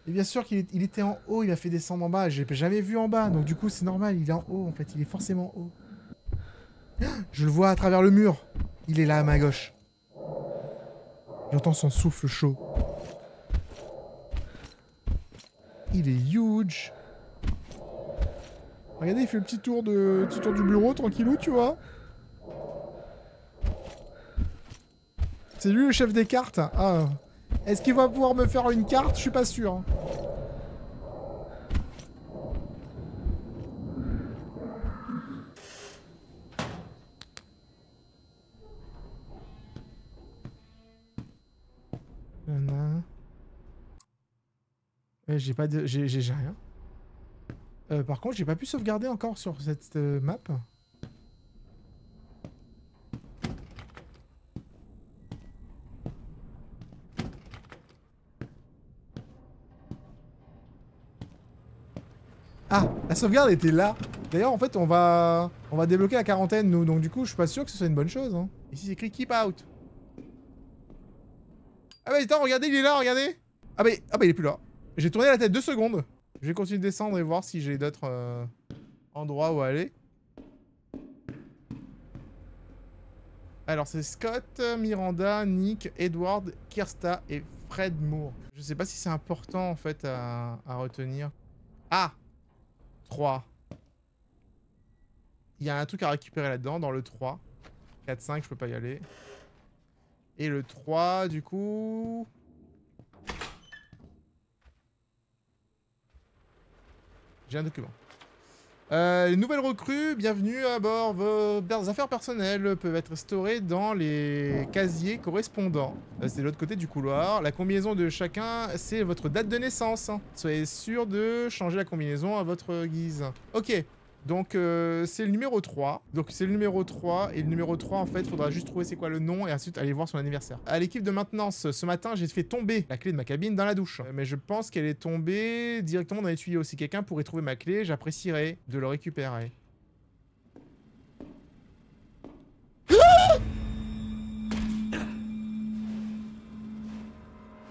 Speaker 1: Et bien sûr qu'il était en haut, il a fait descendre en bas, j'ai jamais vu en bas, donc du coup c'est normal, il est en haut en fait, il est forcément haut. Je le vois à travers le mur, il est là à ma gauche. J'entends son souffle chaud. Il est huge. Regardez, il fait le petit tour du bureau, tranquillou, tu vois. C'est lui le chef des cartes. Ah. Est-ce qu'il va pouvoir me faire une carte? Je suis pas sûr. J'ai pas de... J'ai rien. Par contre, j'ai pas pu sauvegarder encore sur cette map. Ah, la sauvegarde était là. D'ailleurs, en fait, on va débloquer la quarantaine, nous. Donc, du coup, je suis pas sûr que ce soit une bonne chose. Hein. Ici, c'est écrit Keep Out. Ah bah, attends, regardez, il est là, regardez. Ah bah, il est plus là. J'ai tourné la tête 2 secondes. Je vais continuer de descendre et voir si j'ai d'autres endroits où aller. Alors, c'est Scott, Miranda, Nick, Edward, Kirsta et Fred Moore. Je sais pas si c'est important, en fait, à retenir. Ah! 3. Il y a un truc à récupérer là-dedans, dans le 3. 4, 5, je peux pas y aller. Et le 3, du coup... J'ai un document. Les nouvelles recrues, bienvenue à bord. Vos affaires personnelles peuvent être storées dans les casiers correspondants. C'est de l'autre côté du couloir. La combinaison de chacun, c'est votre date de naissance. Soyez sûr de changer la combinaison à votre guise. Ok. Donc c'est le numéro 3. Donc c'est le numéro 3. Et le numéro 3, en fait, il faudra juste trouver c'est quoi le nom et ensuite aller voir son anniversaire. À l'équipe de maintenance, ce matin, j'ai fait tomber la clé de ma cabine dans la douche. Mais je pense qu'elle est tombée directement dans les tuyaux. Si quelqu'un pourrait trouver ma clé, j'apprécierais de le récupérer.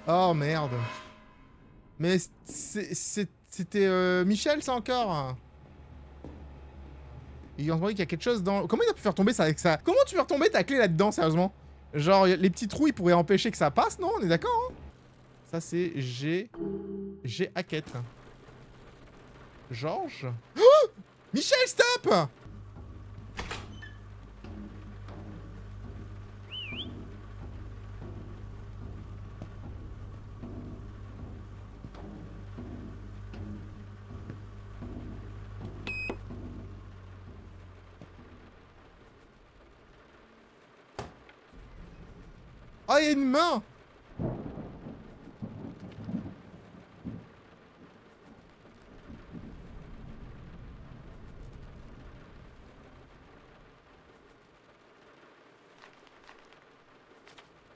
Speaker 1: Oh merde. Mais c'était Michel, ça encore. Il en qu'il y a quelque chose dans... Comment il a pu faire tomber ça avec ça? Comment tu peux faire tomber ta clé là-dedans, sérieusement? Genre, les petits trous, ils pourraient empêcher que ça passe, non? On est d'accord, hein? Ça, c'est G... G Hackett. Georges? Oh, Michel, stop! Oh, il y a une main!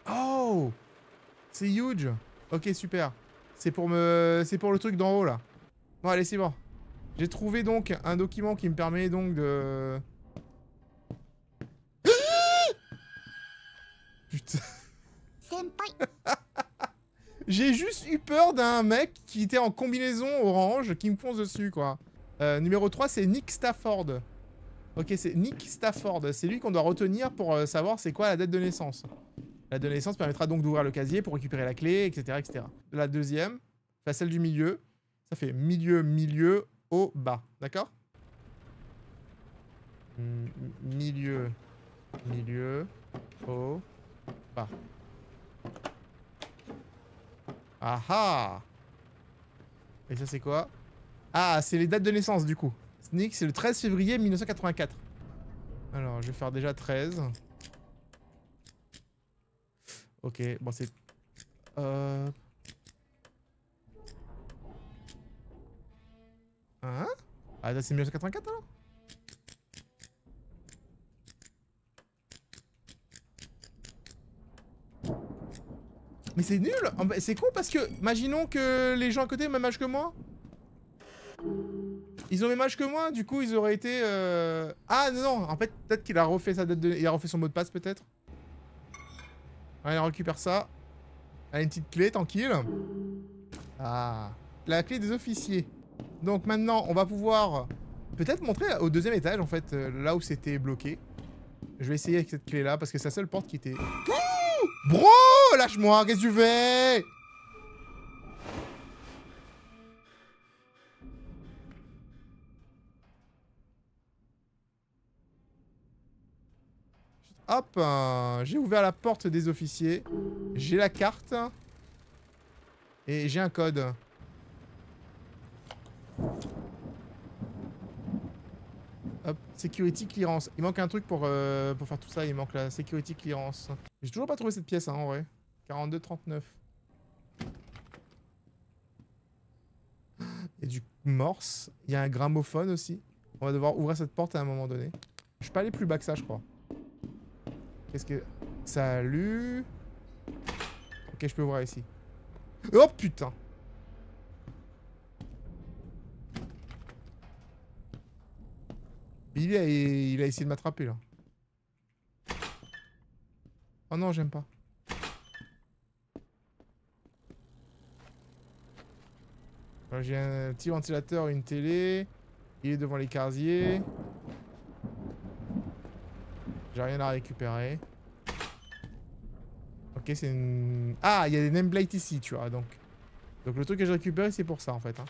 Speaker 1: Oh! C'est huge! Ok, super. C'est pour le truc d'en haut, là. Bon, allez, c'est bon. J'ai trouvé, donc, un document qui me permet, donc, de... Putain... J'ai juste eu peur d'un mec qui était en combinaison orange qui me fonce dessus, quoi. Numéro 3, c'est Nick Stafford. Ok, c'est Nick Stafford. C'est lui qu'on doit retenir pour savoir c'est quoi la date de naissance. La date de naissance permettra donc d'ouvrir le casier pour récupérer la clé, etc., etc. La deuxième, enfin celle du milieu, ça fait milieu, milieu, haut, bas. D'accord? Milieu, milieu, haut, bas. Ah ah! Et ça c'est quoi? Ah, c'est les dates de naissance du coup. Nick, c'est le 13 février 1984. Alors, je vais faire déjà 13. Ok, bon c'est... Hein? Ah, c'est 1984 alors? Mais c'est nul! C'est con parce que, imaginons que les gens à côté ont le même âge que moi. Ils ont le même âge que moi, du coup ils auraient été... Ah non, non, en fait, peut-être qu'il a refait sa date de... Il a refait son mot de passe peut-être. Allez, on récupère ça. Allez, une petite clé, tranquille. Ah, la clé des officiers. Donc maintenant, on va pouvoir peut-être montrer au deuxième étage, en fait, là où c'était bloqué. Je vais essayer avec cette clé-là, parce que c'est la seule porte qui était... Bro, lâche-moi, qu'est-ce que tu fais? Hop, j'ai ouvert la porte des officiers. J'ai la carte. Et j'ai un code. Hop, security clearance. Il manque un truc pour faire tout ça, il manque la security clearance. J'ai toujours pas trouvé cette pièce, hein, en vrai. 42-39. Il y a du morse. Il y a un gramophone aussi. On va devoir ouvrir cette porte à un moment donné. Je suis pas allé plus bas que ça, je crois. Qu'est-ce que... Salut. Ok, je peux ouvrir ici. Oh putain. Billy, il a essayé de m'attraper, là. Oh non, j'aime pas. J'ai un petit ventilateur, une télé. Il est devant les casiers. J'ai rien à récupérer. Ok, c'est une... Ah, il y a des nameplates ici, tu vois, donc le truc que j'ai récupéré, c'est pour ça, en fait. Hein.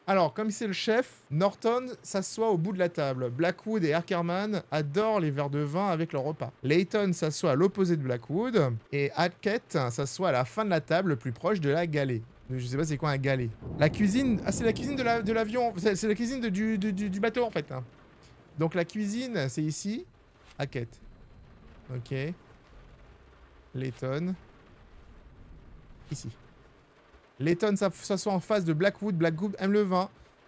Speaker 1: Alors, comme c'est le chef, Norton s'assoit au bout de la table. Blackwood et Ackerman adorent les verres de vin avec leur repas. Layton s'assoit à l'opposé de Blackwood. Et Hackett s'assoit à la fin de la table, le plus proche de la galée. Je sais pas c'est quoi un galet. La cuisine... Ah, c'est la cuisine de l'avion. C'est la cuisine du bateau, en fait. Hein. Donc, la cuisine, c'est ici. Hackett. Ok. Layton. Ici. Layton s'assoit en face de Blackwood. Blackwood aime le vin.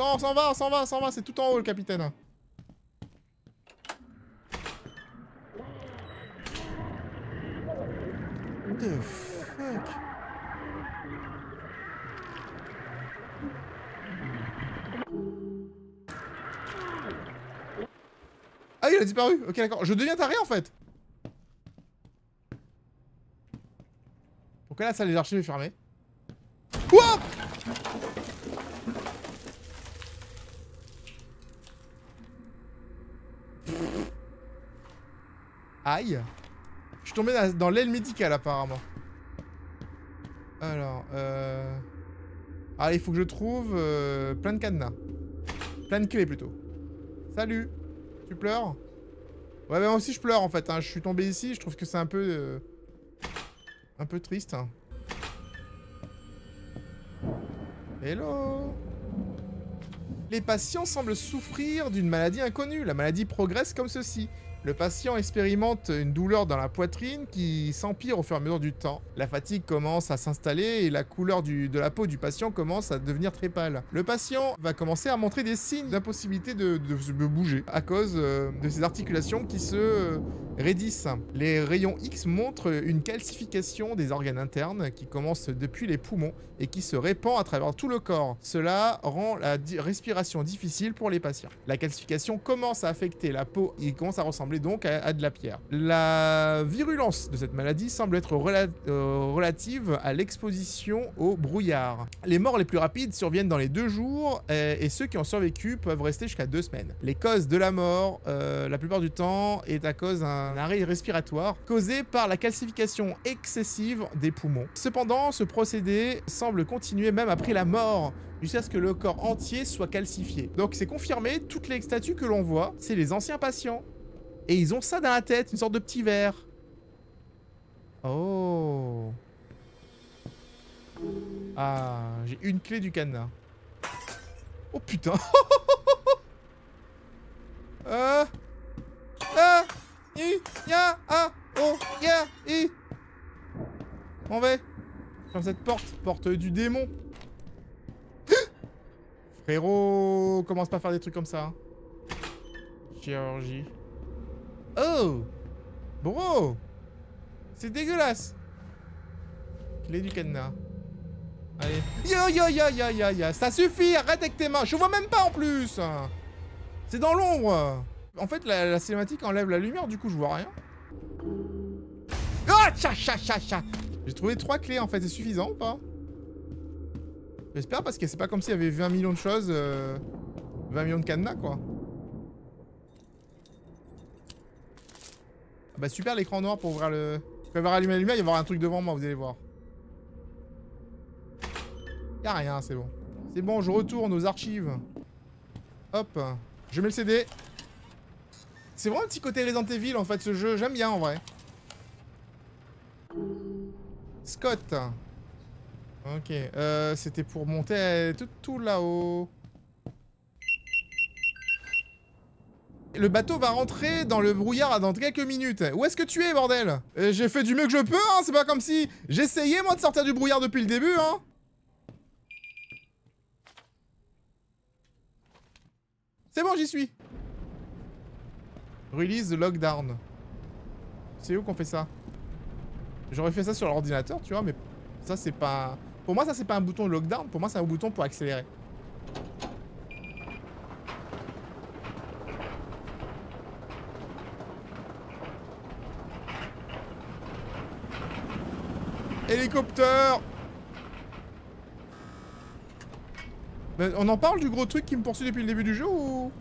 Speaker 1: On s'en va, c'est tout en haut le capitaine. What the fuck? Ah, il a disparu. Ok, d'accord. Je deviens taré en fait. Donc là, la salle des archives est fermée. Quoi? Aïe. Je suis tombé dans l'aile médicale apparemment. Alors, ah, il faut que je trouve plein de cadenas. Plein de clés plutôt. Salut. Tu pleures? Ouais, mais moi aussi je pleure en fait. Hein. Je suis tombé ici, je trouve que c'est un peu triste. Hein. Hello. Les patients semblent souffrir d'une maladie inconnue. La maladie progresse comme ceci. Le patient expérimente une douleur dans la poitrine qui s'empire au fur et à mesure du temps. La fatigue commence à s'installer et la couleur de la peau du patient commence à devenir très pâle. Le patient va commencer à montrer des signes d'impossibilité de bouger à cause de ses articulations qui se raidissent. Les rayons X montrent une calcification des organes internes qui commence depuis les poumons et qui se répand à travers tout le corps. Cela rend la respiration difficile pour les patients. La calcification commence à affecter la peau et commence à ressembler donc à de la pierre. La virulence de cette maladie semble être relative à l'exposition au brouillard. Les morts les plus rapides surviennent dans les 2 jours et ceux qui ont survécu peuvent rester jusqu'à 2 semaines. Les causes de la mort, la plupart du temps, est à cause d'un arrêt respiratoire causé par la calcification excessive des poumons. Cependant, ce procédé semble continuer même après la mort, jusqu'à ce que le corps entier soit calcifié. Donc c'est confirmé, toutes les statues que l'on voit, c'est les anciens patients. Et ils ont ça dans la tête, une sorte de petit verre. Oh. Ah, j'ai une clé du cadenas. Oh putain. On va. Comme cette porte du démon. Frérot, commence pas à faire des trucs comme ça. Hein. Chirurgie. Oh! Bro! C'est dégueulasse! Clé du cadenas. Allez. Ya! Ça suffit! Arrête avec tes mains! Je vois même pas en plus! C'est dans l'ombre! En fait, la cinématique enlève la lumière, du coup, je vois rien. Ah! Cha! J'ai trouvé 3 clés, en fait. C'est suffisant ou pas? J'espère, parce que c'est pas comme s'il y avait 20 millions de choses. 20 millions de cadenas, quoi. Bah super l'écran noir pour ouvrir le... Quand il va rallumer la lumière, il va y avoir un truc devant moi, vous allez voir. Y'a rien, c'est bon. C'est bon, je retourne aux archives. Hop, je mets le CD. C'est vraiment un petit côté Resident Evil en fait ce jeu, j'aime bien en vrai. Scott. Ok, c'était pour monter tout là-haut. Le bateau va rentrer dans le brouillard dans quelques minutes. Où est-ce que tu es, bordel? J'ai fait du mieux que je peux, hein. C'est pas comme si j'essayais, moi, de sortir du brouillard depuis le début, hein. C'est bon, j'y suis. Release the lockdown. C'est où qu'on fait ça? J'aurais fait ça sur l'ordinateur, tu vois, mais ça, c'est pas... Pour moi, ça, c'est pas un bouton de lockdown. Pour moi, c'est un bouton pour accélérer. Hélicoptère! Mais on en parle du gros truc qui me poursuit depuis le début du jeu ou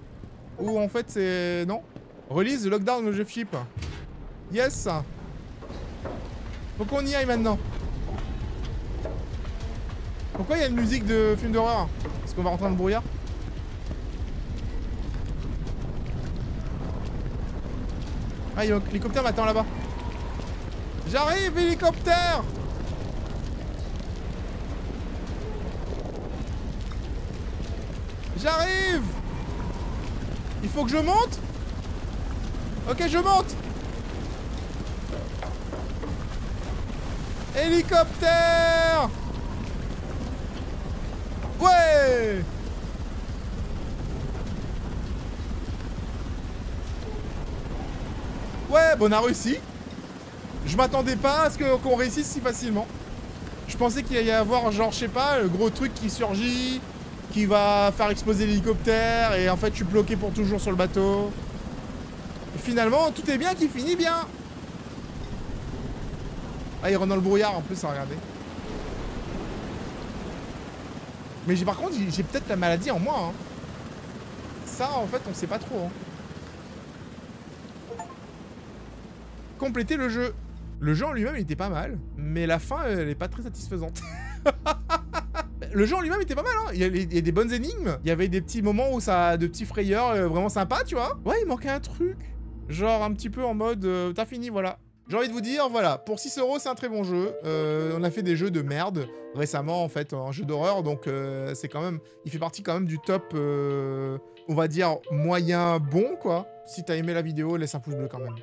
Speaker 1: en fait c'est... Non? Release the lockdown of the ship. Yes! Faut qu'on y aille maintenant. Pourquoi il y a une musique de film d'horreur? Est-ce qu'on va rentrer dans le brouillard? Ah, l'hélicoptère m'attend là-bas. J'arrive, hélicoptère! J'arrive! Il faut que je monte? Ok, je monte! Hélicoptère! Ouais! Ouais, bon, on a réussi. Je m'attendais pas à ce qu'on réussisse si facilement. Je pensais qu'il allait y avoir, genre, je sais pas, le gros truc qui surgit, qui va faire exploser l'hélicoptère, et en fait, je suis bloqué pour toujours sur le bateau. Et finalement, tout est bien qui finit bien. Ah, il rentre dans le brouillard en plus, à regarder. Mais par contre, j'ai peut-être la maladie en moi. Hein. Ça, en fait, on sait pas trop. Hein. Compléter le jeu. Le jeu en lui-même, il était pas mal. Mais la fin, elle est pas très satisfaisante. Le jeu en lui-même était pas mal. Hein. Il y a des bonnes énigmes. Il y avait des petits moments où ça a de petits frayeurs vraiment sympas, tu vois. Ouais, il manquait un truc. Genre un petit peu en mode, t'as fini, voilà. J'ai envie de vous dire, voilà, pour 6 €, c'est un très bon jeu. On a fait des jeux de merde récemment, en fait, en jeu d'horreur, donc c'est quand même... Il fait partie quand même du top, on va dire, moyen bon, quoi. Si t'as aimé la vidéo, laisse un pouce bleu quand même.